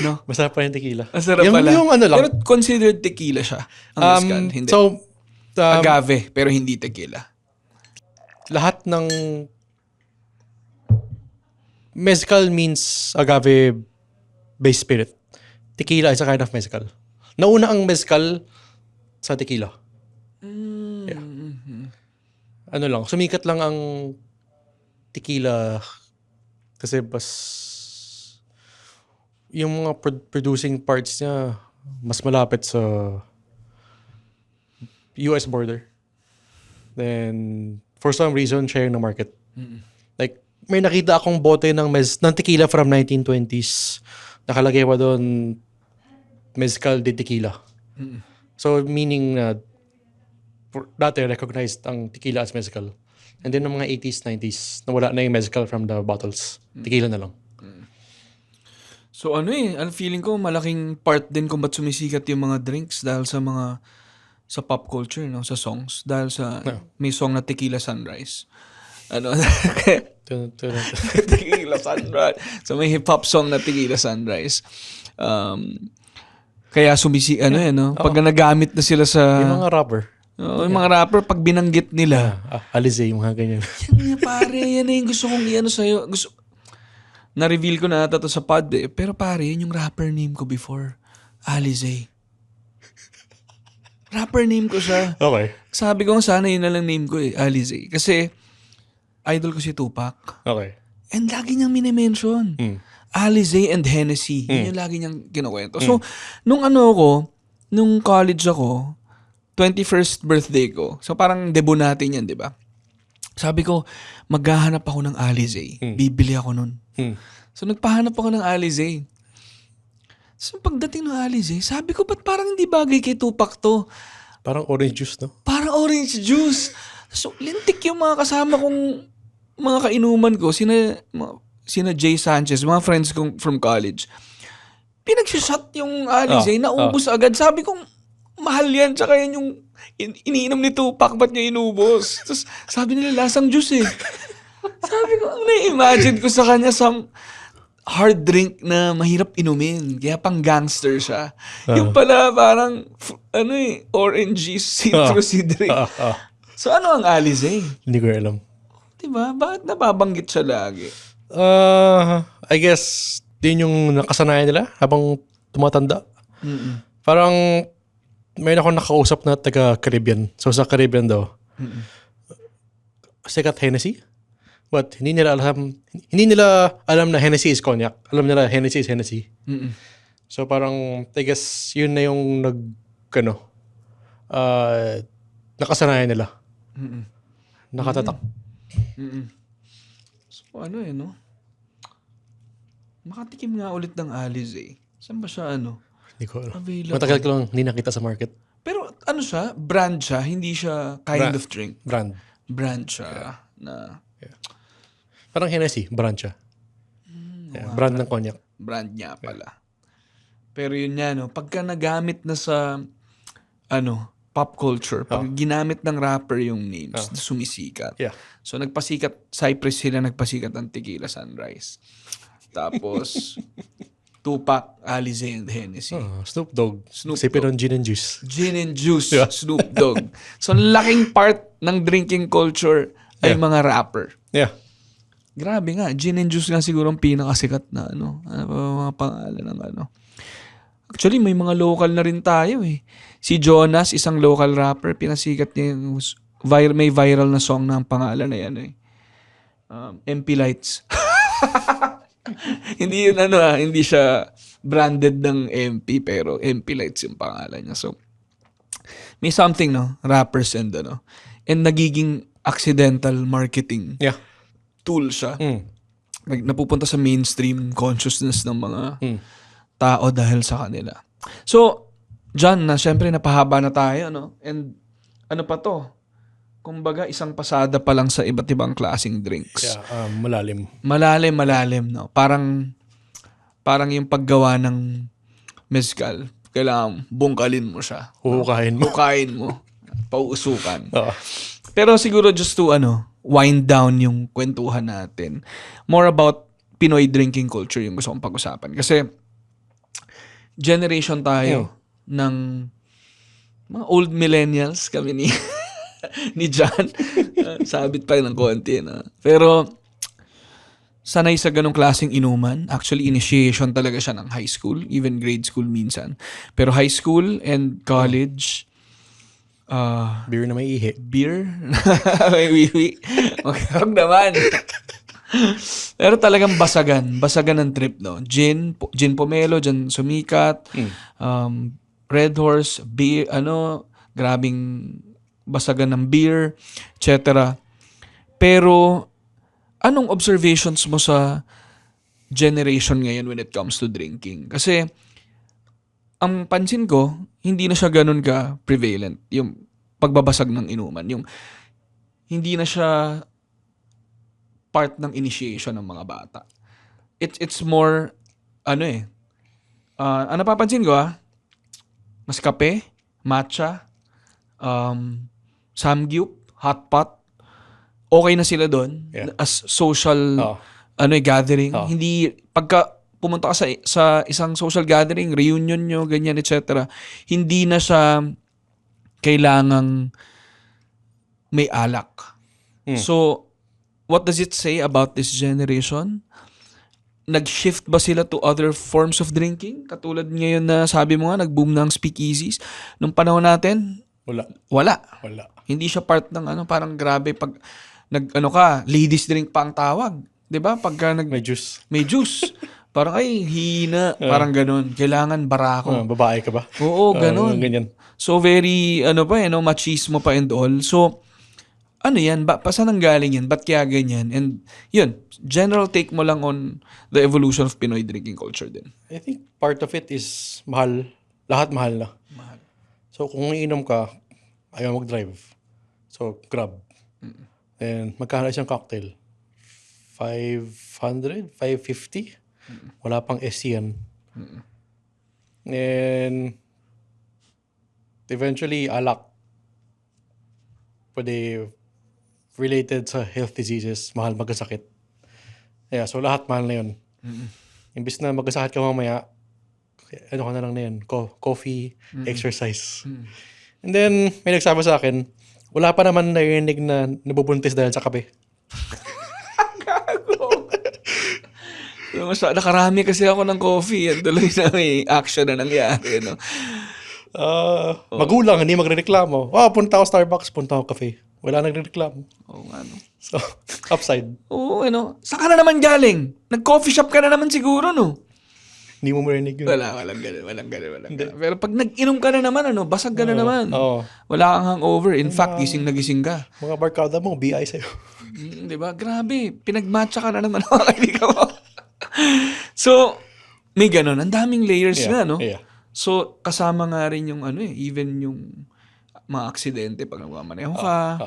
No? Masarap pa yung tequila. Masarap pala. Yung lang. Pero considered tequila siya. Ang mezcal. Hindi. So, agave, pero hindi tequila. lahat ng mezcal means agave-based spirit. Tequila is a kind of mezcal. Nauna ang mezcal sa tequila. Yeah. Sumikat lang ang tequila kasi yung mga producing parts niya, mas malapit sa US border. Then, for some reason, share ng market. Like, may nakita akong bote ng tequila from 1920s. Nakalagay pa doon, mezcal de tequila. So, meaning na, dati recognized ang tequila as mezcal. And then, ng mga 80s, 90s, nawala na yung mezcal from the bottles. Tequila na lang. So ano ang feeling ko malaking part din kung ba't sumisikat yung mga drinks dahil sa pop culture, no, sa songs, dahil sa may song na Tequila Sunrise. Ano? Tequila Sunrise. So may hip hop song na Tequila Sunrise. Kaya pag nagamit na sila sa Yung mga rapper. yung mga rapper pag binanggit nila. Alize, yung mga ganyan. Yan nga, pare, yan na yung gusto kong i-ano sa'yo. Na-reveal ko na ata to sa pod eh. Pero pare, yun yung rapper name ko before. Alize. Rapper name ko siya. Okay. Sabi ko sana yun na lang name ko eh, Alize. Kasi idol ko si Tupac. Okay. And lagi niyang minimension. Alize and Hennessy. Yun yung lagi niyang kinukwento. So, nung college ako, 21st birthday ko. So, parang debut natin yan, di ba? Sabi ko, maghahanap ako ng Alize. Bibili ako nun. So, nagpahanap ako ng Alize. So, pagdating ng Alize, sabi ko, ba't parang hindi bagay kay Tupac to? Parang orange juice, no? Parang orange juice. So, lintik yung mga kasama kong mga kainuman ko. Sina Jay Sanchez, mga friends kong from college. Pinagshot yung Alize, naubos agad. Sabi ko, mahal yan. Tsaka yan yung iniinom ni Tupac, ba't niya inubos? Tapos sabi nila, lasang juice eh. Sabi ko, ang na-imagine ko sa kanya some hard drink na mahirap inumin. Kaya pang gangster siya. Yung pala parang, orangey, citrusy drink. So ano ang Alize? Hindi ko alam. Diba? Bakit nababanggit siya lagi? I guess, din yung nakasanayan nila habang tumatanda. Parang, may ako nakausap na taga-Caribbean. So, sa Caribbean daw, sikat Hennessy. But, hindi nila alam na Hennessy is cognac. Alam nila Hennessy is Hennessy. So, parang, I guess, yun na yung nakasanayan nila. Nakatatak. So, no? Makatikim nga ulit ng Alize. Saan ba siya, Hindi ko alam. available? Matagal ko lang hindi nakita sa market. Pero siya? Brand siya? Hindi siya kind of drink? Brand. Brand siya na... Parang Hennessy, brand siya. Brand ng cognac. Brand niya pala. Pero yun nga, pagka nagamit na sa pop culture, pag ginamit ng rapper yung names, sumisikat. Yeah. So Cypress sila nagpasikat ng Tequila Sunrise. Tapos Tupac, Alize and Hennessy. Snoop Dogg. Snoop Sipin on gin and juice. Gin and juice, Snoop Dogg. So laking part ng drinking culture ay mga rapper. Yeah. Grabe nga, gin and juice nga siguro ang pinakasikat na ano pa mga pangalan ng Actually, may mga local na rin tayo eh. Si Jonas, isang local rapper, pinasikat niya yung may viral na song na ang pangalan na yan eh. MP Lights. Hindi yun hindi siya branded ng MP pero MP Lights yung pangalan niya. So, may something rappers and and nagiging accidental marketing tool siya. Napupunta sa mainstream consciousness ng mga tao dahil sa kanila. So, John, syempre napahaba na tayo, And pa to? Kumbaga, isang pasada pa lang sa iba't ibang klaseng drinks. Yeah, malalim. Malalim, Parang yung paggawa ng mezcal, kailangan bungkalin mo siya. Hukain mo. Pauusukan. Pero siguro just to wind down yung kwentuhan natin. More about Pinoy drinking culture yung gusto kong pag-usapan. Kasi generation tayo ng mga old millennials kami ni ni John. Sabit pa ng konti. Pero sanay sa ganong klaseng inuman. Actually, initiation talaga siya ng high school. Even grade school minsan. Pero high school and college... beer na may ihi. Beer? May wiwi? Okay, wag naman. Pero talagang basagan ng trip, no? Gin pomelo, dyan sumikat, Red Horse, beer, grabing basagan ng beer, etc. Pero, anong observations mo sa generation ngayon when it comes to drinking? Kasi, ang pansin ko, hindi na siya ganun ka prevalent, yung pagbabasag ng inuman. Yung, hindi na siya part ng initiation ng mga bata. It's more, ang napapansin ko mas kape, matcha, samgyup, hot pot, okay na sila doon Yeah. as social Oh. gathering. Oh. Hindi pagka pumunta ka sa isang social gathering, reunion nyo, ganyan, etc. Hindi na siya kailangang may alak. So, what does it say about this generation? Nag-shift ba sila to other forms of drinking? Katulad ngayon na sabi mo nga, nag-boom ng speakeasies. Nung panahon natin, wala. Wala. Hindi siya part ng parang grabe pag ladies drink pa ang tawag. 'Di ba? Pagka May juice. may juice, parang ay hina, parang ganun. Kailangan barako. Babae ka ba? Oo, ganun. Ganyan. So very machismo pa and all. So yan? Saan ang galing yan? Ba't kaya ganyan? And yun, general take mo lang on the evolution of Pinoy drinking culture din. I think part of it is mahal. Lahat mahal na. So, kung iinom ka, ayaw mag-drive. So, Grab. Then, magkano isang cocktail? 500? 550? Wala pang SC yan. And, eventually, alak. Pwede related sa health diseases, mahal magkasakit. Yeah, so lahat mahal na yun. Imbis na magkasakit ka mamaya, ano ka na lang na yun, coffee, exercise. And then, may nagsabi sa akin, wala pa naman narinig na nabubuntis dahil sa kape. Nakarami kasi ako ng coffee. Yan tuloy na may action na nangyari. No? Magulang, hindi magrereklamo. Punta ako Starbucks, punta ako cafe. Wala nagrereklamo. Oo nga, no? So, upside. Oo, saan ka na naman galing? Nag-coffee shop ka na naman siguro, no? Hindi mo marinig yun. Walang ganun. Pero pag nag-inom ka na naman, basag ka na naman. Oo. Wala kang hangover. In fact, gising na gising ka. Mga barkada mo, BI sa'yo. Di ba? Grabe. Pinagmatcha ka na naman ang kaibigan mo. So, may ganun. Ang daming layers na, no? Yeah. So, kasama nga rin yung even yung mga aksidente pag nagmamaneho ka.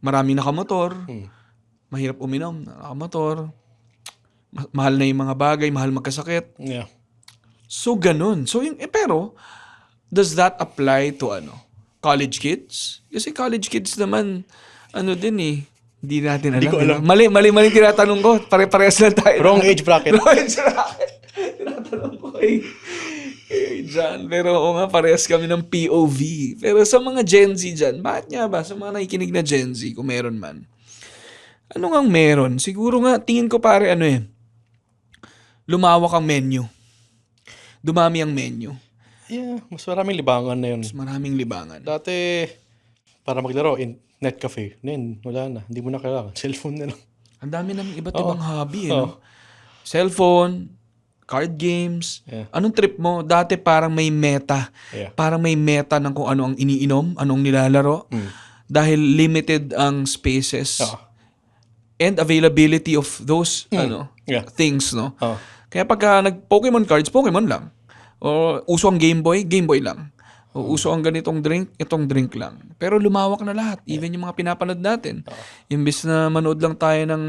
Maraming nakamotor. Mahirap uminom, nakamotor. Mahal na yung mga bagay, mahal magkasakit. Yeah. So, ganun. So, pero, does that apply to college kids? Kasi college kids naman, din hindi natin alam. Hindi ko alam. Mali tinatanong ko. Pare-parehas lang tayo. Wrong age bracket. Wrong age bracket. Tinatanong ko John. Pero nga, parehas kami ng POV. Pero sa mga Gen Z dyan, bakit nga ba? Sa mga nakikinig na Gen Z, kung meron man. Ano ngang meron? Siguro nga, tingin ko pare lumawak ang menu. Dumami ang menu. Yeah, mas maraming libangan na yun. Mas maraming libangan. Dati, para maglaro, net cafe. Then, wala na. Hindi mo na kailangan. Cellphone na lang. Ang dami ng iba't ibang hobby. No? Cellphone, card games. Yeah. Anong trip mo? Dati parang may meta. Yeah. Parang may meta ng kung ano ang iniinom, anong nilalaro. Dahil limited ang spaces. And availability of those things, no? Kaya pagka nag-Pokemon cards, Pokemon lang. O uso ang Game Boy lang. O uso ang ganitong drink, itong drink lang. Pero lumawak na lahat. Even yung mga pinapanood natin. Imbis na manood lang tayo ng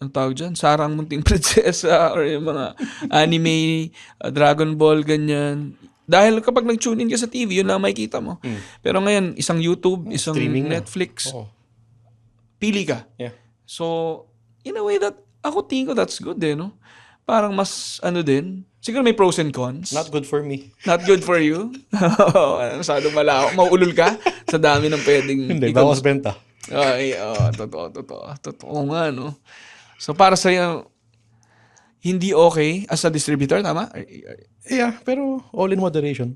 ang tawag dyan, Sarang Munting Prinsesa or yung mga anime, Dragon Ball, ganyan. Dahil kapag nag-tune in ka sa TV, yun lang makikita mo. Pero ngayon, isang YouTube, isang streaming Netflix, na. pili ka. Yeah. So, in a way that, ako tingin ko that's good no? Parang mas, din, siguro may pros and cons. Not good for me. Not good for you? Masyado malawak. Mauulol ka sa dami ng pwedeng... Hindi, bawas benta. Ay, totoo nga, no? So, para sa'yo, hindi okay as a distributor, tama? Yeah, pero all in moderation.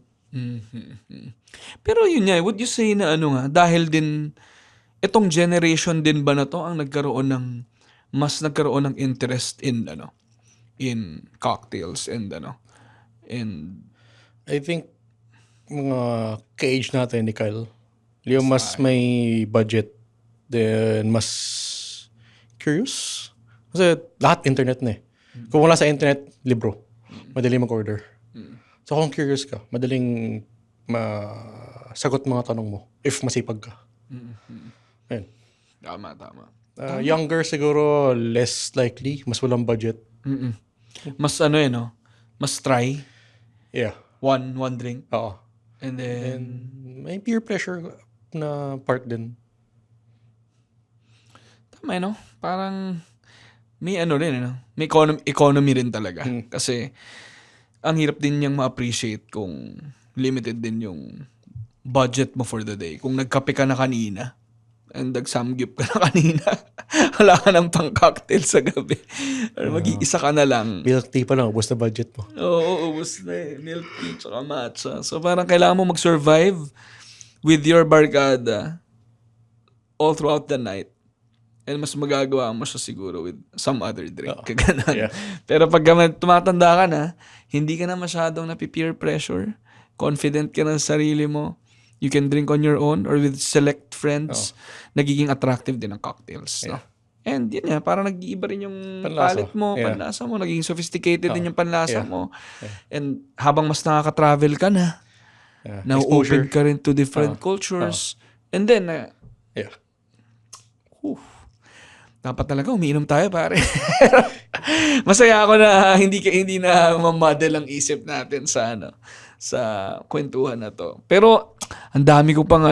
Pero yun nga, would you say na dahil din, Itong generation din ba na to ang mas nagkaroon ng interest in in cocktails and and I think mga ka-age natin ni Kyle, yung mas may budget, then mas curious. Kasi lahat internet na eh. Kung wala sa internet, libro. Madaling mag-order. So kung curious ka, madaling masagot mga tanong mo if masipag ka. Ayun. tama. Younger siguro, less likely, mas walang budget. Mas mas try Yeah. one drink Oo. and then And may peer pressure na part din. tama parang may rin may economy rin talaga kasi ang hirap din niyang ma-appreciate kung limited din yung budget mo for the day. Kung nagkape ka na kanina and nagsamgyup ka na kanina, wala ka ng pang-cocktail sa gabi. Or mag-iisa ka na lang. Milk tea pa lang, ubos na budget mo. Oo, ubos na milk tea tsaka matcha. So parang kailangan mo mag-survive with your barkada all throughout the night. And mas magagawa mo siya siguro with some other drink. Kaganan. Yeah. Pero pag tumatanda ka na, hindi ka na masyadong napi-peer pressure. Confident ka na sa sarili mo. You can drink on your own or with select friends. Nagiging attractive din ang cocktails. No? And yun parang nag-iiba rin yung Panlasa. palate mo, Yeah. panlasa mo. Naging sophisticated din yung panlasa mo. And habang mas nakaka-travel ka na, na-open ka rin to different cultures. And then, Yeah. dapat talaga umiinom tayo, pare. Masaya ako na hindi na mamadel ang isip natin sa sa kwentuhan na to. Pero ang dami ko pang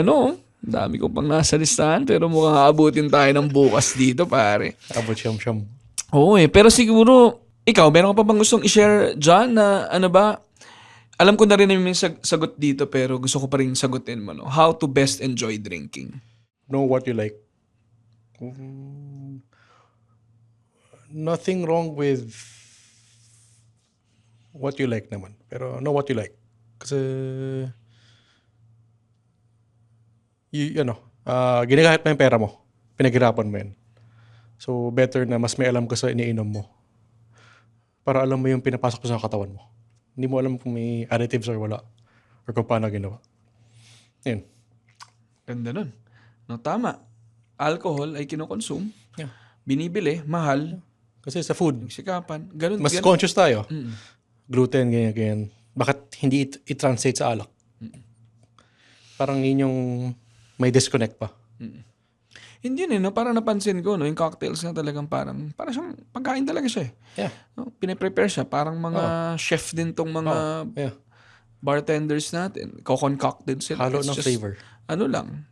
nasa listahan, pero mukhang aabutin tayo ng bukas dito, pare. Abot siyam-siyam. Oo pero siguro ikaw, meron ka pa bang gustong i-share dyan na ba? Alam ko na rin yung sagot dito, pero gusto ko pa rin sagutin mo, how to best enjoy drinking. Know what you like. Nothing wrong with what you like naman. Pero know what you like. Kasi ginagamit mo yung pera mo. Pinaghirapan mo yan. So better na mas may alam ka sa iniinom mo. Para alam mo yung pinapasok sa katawan mo. Hindi mo alam kung may additives or wala. Or kung paano ginawa. Yun. Ganda nun. No, tama. Alcohol ay kinokonsume. Yeah. Binibili, mahal, Kasi sa food, sikapan. Ganun. mas conscious tayo. Gluten, ganyan. Bakit hindi i-translate sa alak? Parang yun yung may disconnect pa. Hindi parang napansin ko, yung cocktails na talagang parang siyang pagkain talaga siya. Yeah. No, piniprepare siya. Parang mga chef din tong mga Yeah. bartenders natin. Ko-concocted sila. Halo It's ng just, flavor.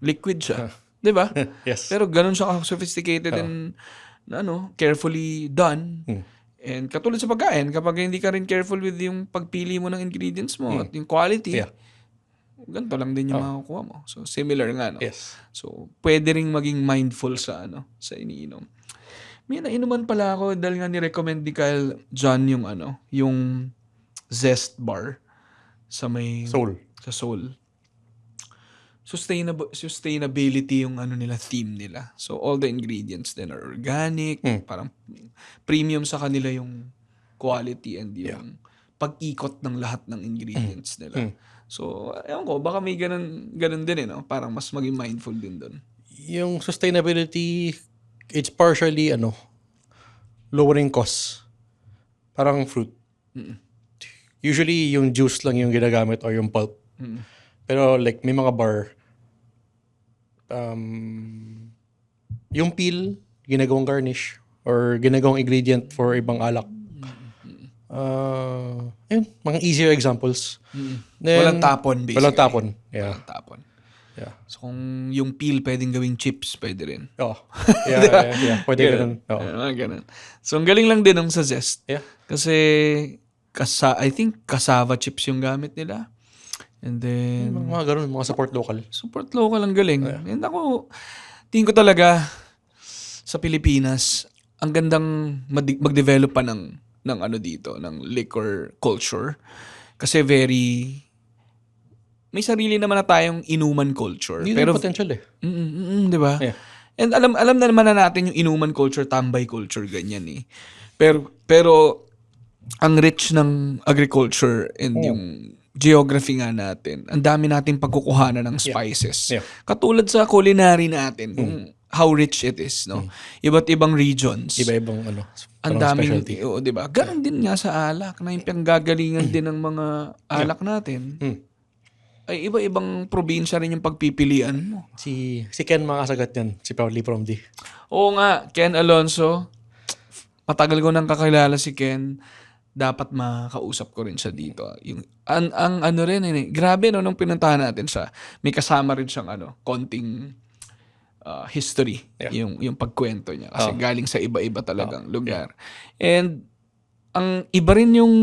Liquid siya. Di ba? Yes. Pero ganun siya sophisticated and carefully done. And katulad sa pagkain, kapag hindi ka rin careful with yung pagpili mo ng ingredients mo at yung quality, Yeah. ganito lang din yung makukuha mo. So, similar nga, Yes. So, pwede ring maging mindful sa iniinom. May nainuman pala ako dahil nga ni-recommend ni Kyle John yung yung Zest Bar sa may Soul. sa Seoul. Sustainability yung nila, theme nila. So all the ingredients then are organic, parang premium sa kanila yung quality and yung pag-ikot ng lahat ng ingredients nila. So, ewan ko, baka may ganun din parang mas maging mindful din doon. Yung sustainability, it's partially, lowering costs. Parang fruit. Usually, yung juice lang yung ginagamit or yung pulp. Pero like, may mga bar, yung peel, ginagawang garnish or ginagawang ingredient for ibang alak. Ayun, mga easier examples. Then, Walang tapon, basically. Walang tapon. Yeah. Walang tapon. Yeah. So kung yung peel pwedeng gawing chips, pwede rin. Oh. Yeah. Pwede ganun. Oh. Ganun. So ang galing lang din ng sa Zest. Yeah. Kasi I think cassava chips yung gamit nila. And then Mga ganun, mga support local. support local ang galing. And ako, tingin ko talaga sa Pilipinas, ang gandang mag-develop pa ng dito, ng liquor culture. Kasi may sarili naman na tayong inuman culture. Hindi Pero na potential eh. di ba? Yeah. And alam na naman na natin yung inuman culture, tambay culture, ganyan eh. Pero ang rich ng agriculture and yung geography nga natin, ang dami nating pagkukuhanan ng spices. Yeah. Katulad sa culinary natin, kung how rich it is, no? Iba't ibang regions. Iba-ibang Ang parang daming, specialty. oo, di ba? Ganon din nga sa alak, na yung pinanggagalingan din ng mga alak natin. Ay iba-ibang probinsya rin yung pagpipilian mo. Si Ken makasagat yan. Si Proudly From D. Oo nga, Ken Alonso. Matagal ko nang kakilala si Ken. Dapat makausap ko rin siya dito. Yung, ang ano rin, grabe no, nung pinuntahan natin siya. May kasama rin siyang konting history. Yeah. Yung pagkwento niya. Kasi galing sa iba-iba talagang lugar. And ang iba rin yung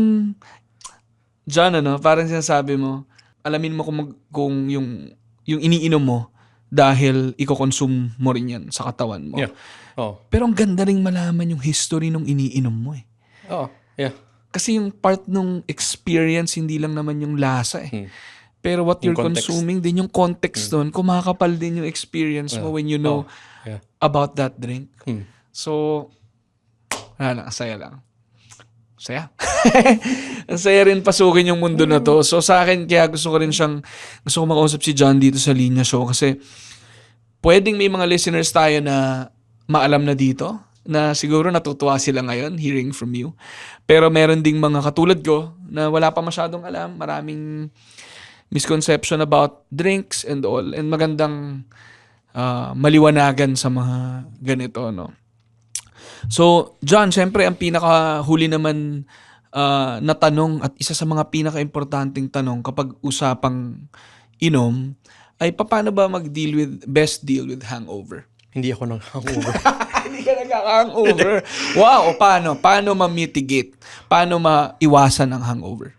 John, parang sinasabi mo, alamin mo kung yung iniinom mo dahil i-consume mo rin yan sa katawan mo. Yeah. Oh. Pero ang ganda ring malaman yung history nung iniinom mo eh. Oh, yeah. Kasi yung part nung experience, hindi lang naman yung lasa eh. Pero what Yung you're context. consuming din, yung context doon, kumakapal din yung experience mo when you know Yeah. about that drink. So, ang saya lang. Saya. Ang saya rin pasukin yung mundo na to. So sa akin, kaya gusto ko makausap si John dito sa Linya Show kasi pwedeng may mga listeners tayo na maalam na dito, na siguro natutuwa sila ngayon hearing from you. Pero meron ding mga katulad ko na wala pa masyadong alam, maraming misconception about drinks and all, and magandang maliwanagan sa mga ganito, no? So, John, syempre ang pinakahuli naman na tanong at isa sa mga pinaka-importanting tanong kapag usapang inom ay paano ba best deal with hangover? Hindi ako nang-hangover. Hindi ka nagka-hangover. Wow, paano ma-mitigate? Paano maiwasan ang hangover?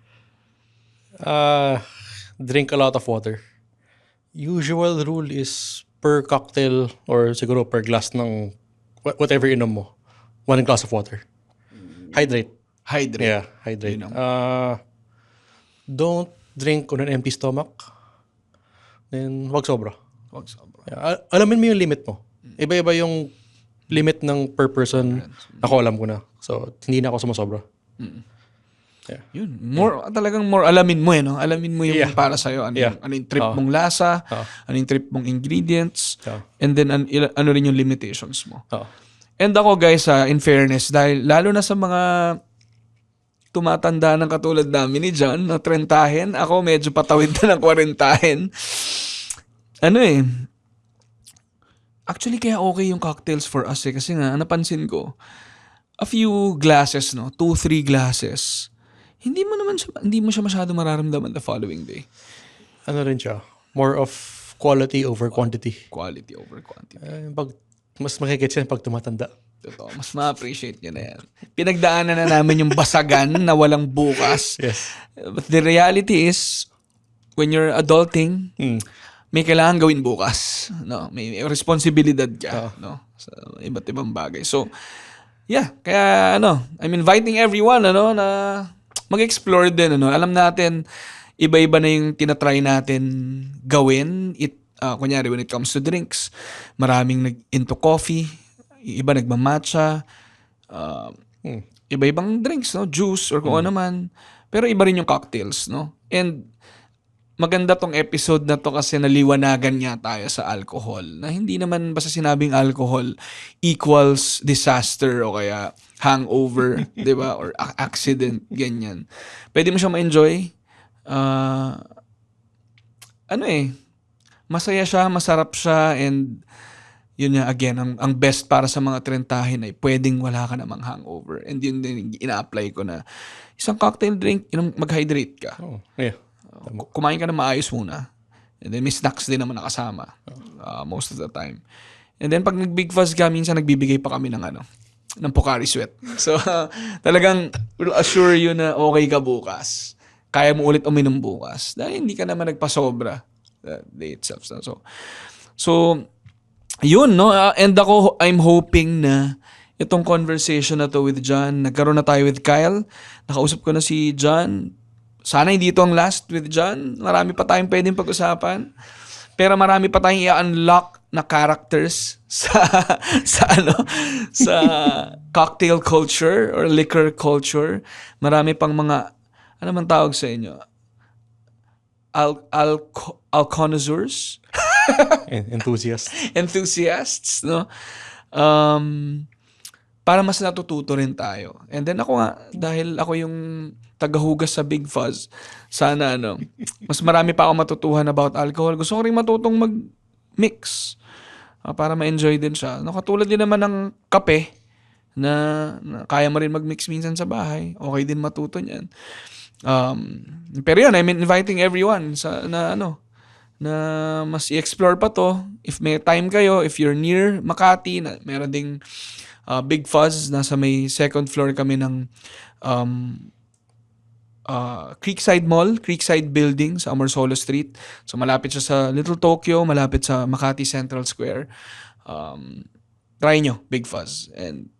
Drink a lot of water. Usual rule is per cocktail or siguro per glass ng whatever inom mo, 1 glass of water. Hydrate. Yeah, hydrate. Don't drink on an empty stomach. Then, wag sobra. Yeah, alamin mo yung limit mo. Iba-iba yung limit ng per person. Ako alam ko na. So, hindi na ako sumasobra. Yun. Talagang more alamin mo no? Alamin mo yung para sa'yo. Ano yung trip mong lasa, ano yung trip mong ingredients, and then ano rin yung limitations mo. And ako guys, in fairness, dahil lalo na sa mga tumatanda ng katulad namin ni John, na 30, ako medyo patawid na ng 40. Actually, kaya okay yung cocktails for us kasi nga, napansin ko, a few glasses, 2-3 glasses, hindi mo siya masyado mararamdaman the following day. Ano rin siya? More of quality over quantity. Quality over quantity. Mas makikits yan pag tumatanda. Totoo. Mas ma-appreciate nyo na yan. Pinagdaanan na namin yung basagan na walang bukas. Yes. But the reality is, when you're adulting, may kailangan gawin bukas. No? May responsibilidad ka. No? Sa iba't ibang bagay. So, yeah. Kaya, I'm inviting everyone, na mag-explore din, Alam natin, iba-iba na yung tinatry natin gawin. Kunyari, when it comes to drinks, maraming into coffee, iba nagmamatcha, iba-ibang drinks, juice or kung ano man. Pero iba rin yung cocktails, And maganda tong episode na to kasi naliwanagan nga tayo sa alcohol. Na hindi naman basta sinabing alcohol equals disaster o kaya hangover, di ba? Or accident, ganyan. Pwede mo siya ma-enjoy. Masaya siya, masarap siya, and yun nga, again, ang best para sa mga 30 ay pwedeng wala ka namang hangover. And yun din ina-apply ko na isang cocktail drink, mag-hydrate ka. Kumain ka na maayos muna. And then may snacks din naman nakasama most of the time. And then pag nag-big fuzz ka, minsan nagbibigay pa kami ng Pocari Sweat. So talagang will assure you na okay ka bukas. Kaya mo ulit uminom bukas. Dahil hindi ka naman nagpasobra the day itself. So yun, and I'm hoping na itong conversation na to with John, nagkaroon na tayo with Kyle, nakausap ko na si John. Sana hindi ito ang last with John. Marami pa tayong pwedeng pag-usapan. Pero marami pa tayong i-unlock na characters sa ano sa cocktail culture or liquor culture. Marami pang mga ano man tawag sa inyo? Alconnoisseurs, Enthusiast. no? Para mas natututo rin tayo. And then ako nga, dahil ako yung tagahugas sa Big Fuzz, sana mas marami pa ako matutuhan about alcohol. Gusto ko rin matutong mag-mix para ma-enjoy din siya. Katulad din naman ng kape na kaya mo rin mag-mix minsan sa bahay. Okay din matuto niyan. Pero yun, I'm inviting everyone na mas i-explore pa to. If may time kayo, if you're near Makati, meron ding Big Fuzz, nasa may second floor kami ng Creekside Mall, Creekside Building sa Amorsolo Street. So malapit siya sa Little Tokyo, malapit sa Makati Central Square. Try nyo, Big Fuzz. And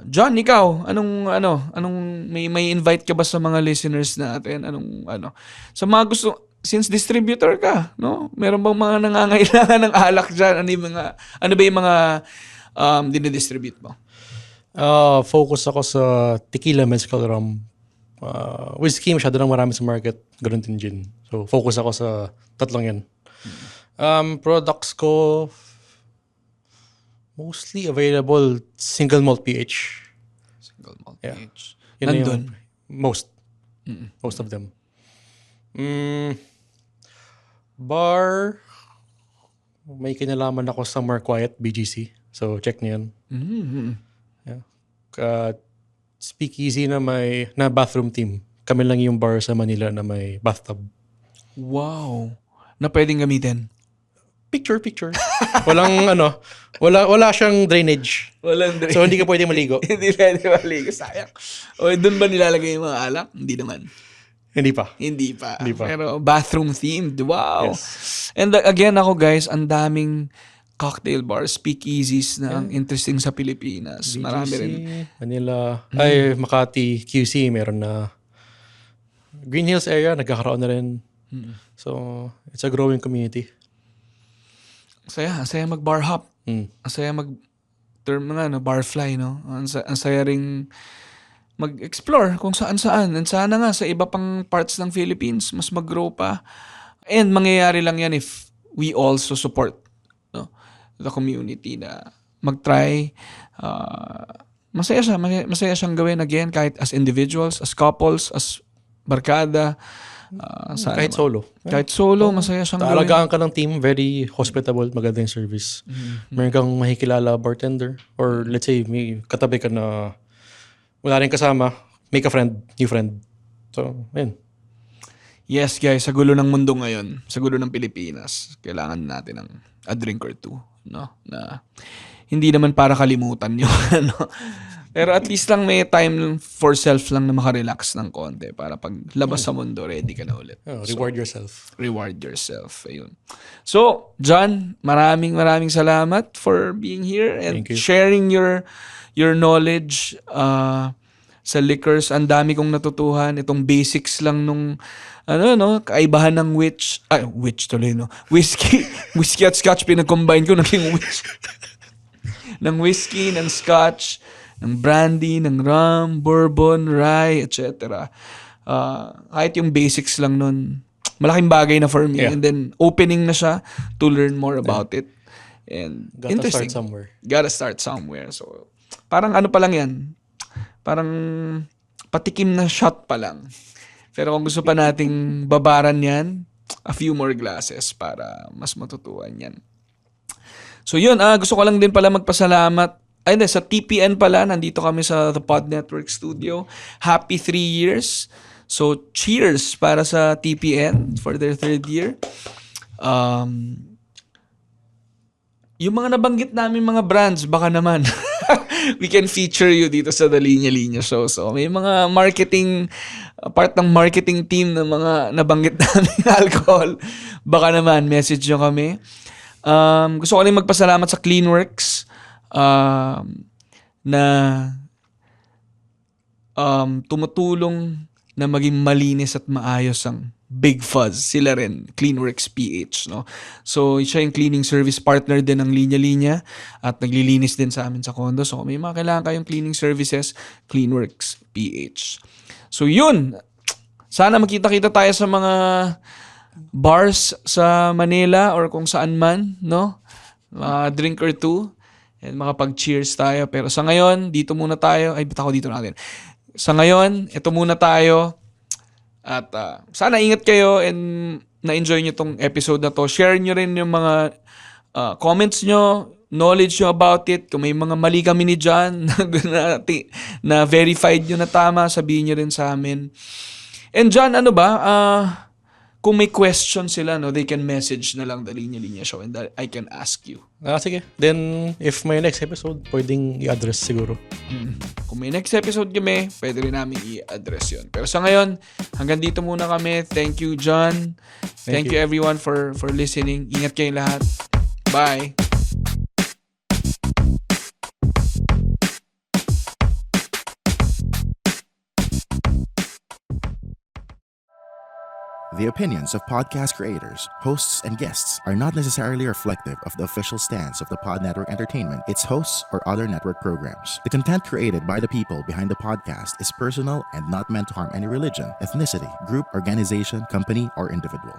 John, ikaw, anong may invite ka ba sa mga listeners natin? Sa mga gusto, since distributor ka, no? Meron bang mga nangangailangan ng alak diyan? Ano ba yung mga dinidistribute mo? Focus ako sa tequila, mezcal, rum. Whiskey, masyado lang marami sa market. Ganun din gin. So, focus ako sa tatlong yan. Products ko, mostly available single malt PH. Single malt Yeah. PH. Yun na Nandun. Most of them. Bar, may kinalaman ako Somewhere Quiet, BGC. So, check niyo yan. Yeah. Speakeasy na na bathroom team. Kami lang yung bar sa Manila na may bathtub. Wow. Na pwedeng gamitin. Picture. Walang wala siyang drainage. Walang drink. So, hindi ka pwede maligo. Hindi pwede maligo. Sayang. O, doon ba nilalagay yung mga alak? Hindi naman. Hindi pa. Hindi pa. Hindi pa. Pero bathroom themed. Wow. Yes. And again ako guys, ang daming cocktail bars, speakeasies na ang interesting sa Pilipinas. Marami rin. Manila. Ay, Makati, QC, meron na. Green Hills area, nagkakaroon na rin. So, it's a growing community. Ang saya mag-bar hop. Ang saya mag-term barfly, no? Ang saya ring mag-explore kung saan-saan. And sana nga sa iba pang parts ng Philippines, mas mag-grow pa. And mangyayari lang yan if we also support the community na mag-try. Masaya siyang gawin again kahit as individuals, as couples, as barkada. Kahit solo. Kahit solo, masaya siyang gawin. Alagaan ka ng team, very hospitable, magandang service. Meron kang mahikilala bartender. Or let's say, may katabi ka na wala rin kasama, make a friend, new friend. So, ayun. Yes, guys, sa gulo ng mundo ngayon, sa gulo ng Pilipinas, kailangan natin ng a drink or two, no? Na hindi naman para kalimutan yun, no? Pero at least lang may time for self lang na makarelax ng konti para pag labas sa mundo, ready ka na ulit. Reward yourself. Reward yourself. Ayun. So, John, maraming salamat for being here and Thank you. sharing your knowledge sa liquors. Ang dami kong natutuhan. Itong basics lang nung kaibahan ng whiskey. Whiskey at scotch, pinag-combine ko, naging whiskey. ng whiskey, ng scotch, ng brandy, ng rum, bourbon, rye, etc. Kahit yung basics lang nun, malaking bagay na for me. Yeah. And then, opening na siya to learn more about it. And Gotta interesting. start somewhere. Gotta start somewhere. So, parang pa lang yan. Parang patikim na shot pa lang. Pero kung gusto pa nating babaran yan, a few more glasses para mas matutuan yan. So yun, gusto ko lang din pala magpasalamat. Sa TPN pala, nandito kami sa The Pod Network Studio. Happy 3 years. So cheers para sa TPN for their 3rd year. Yung mga nabanggit namin mga brands, baka naman we can feature you dito sa The Linya Linya Show. So may mga marketing, part ng marketing team ng mga nabanggit namin alcohol. Baka naman, message nyo kami. Gusto ko rin magpasalamat sa Cleanworks na tumutulong na maging malinis at maayos ang Big Fuzz. Sila rin, Cleanworks PH, no? So, siya yung cleaning service partner din ng Linya Linya at naglilinis din sa amin sa condo. So, kung may mga kailangan kayong cleaning services, Cleanworks PH. So, yun. Sana makita-kita tayo sa mga bars sa Manila or kung saan man, no? Drink or two and makapag-cheers tayo. Pero sa ngayon, dito muna tayo. Ay, bitaw dito natin. Sa ngayon, ito muna tayo. At sana ingat kayo and na-enjoy nyo tong episode na to. Share nyo rin yung mga comments nyo, knowledge nyo about it. Kung may mga mali kami ni John na verified nyo na tama, sabihin nyo rin sa amin. And John, ano ba? Kung may question sila, no, they can message na lang the Linya Linya Show and I can ask you. Sige. Then, if may next episode, pwedeng i-address siguro. Kung may next episode kami, pwede rin namin i-address yun. Pero sa ngayon, hanggang dito muna kami. Thank you, John. Thank you everyone for listening. Ingat kayo lahat. Bye. The opinions of podcast creators, hosts, and guests are not necessarily reflective of the official stance of the Pod Network Entertainment, its hosts, or other network programs. The content created by the people behind the podcast is personal and not meant to harm any religion, ethnicity, group, organization, company, or individual.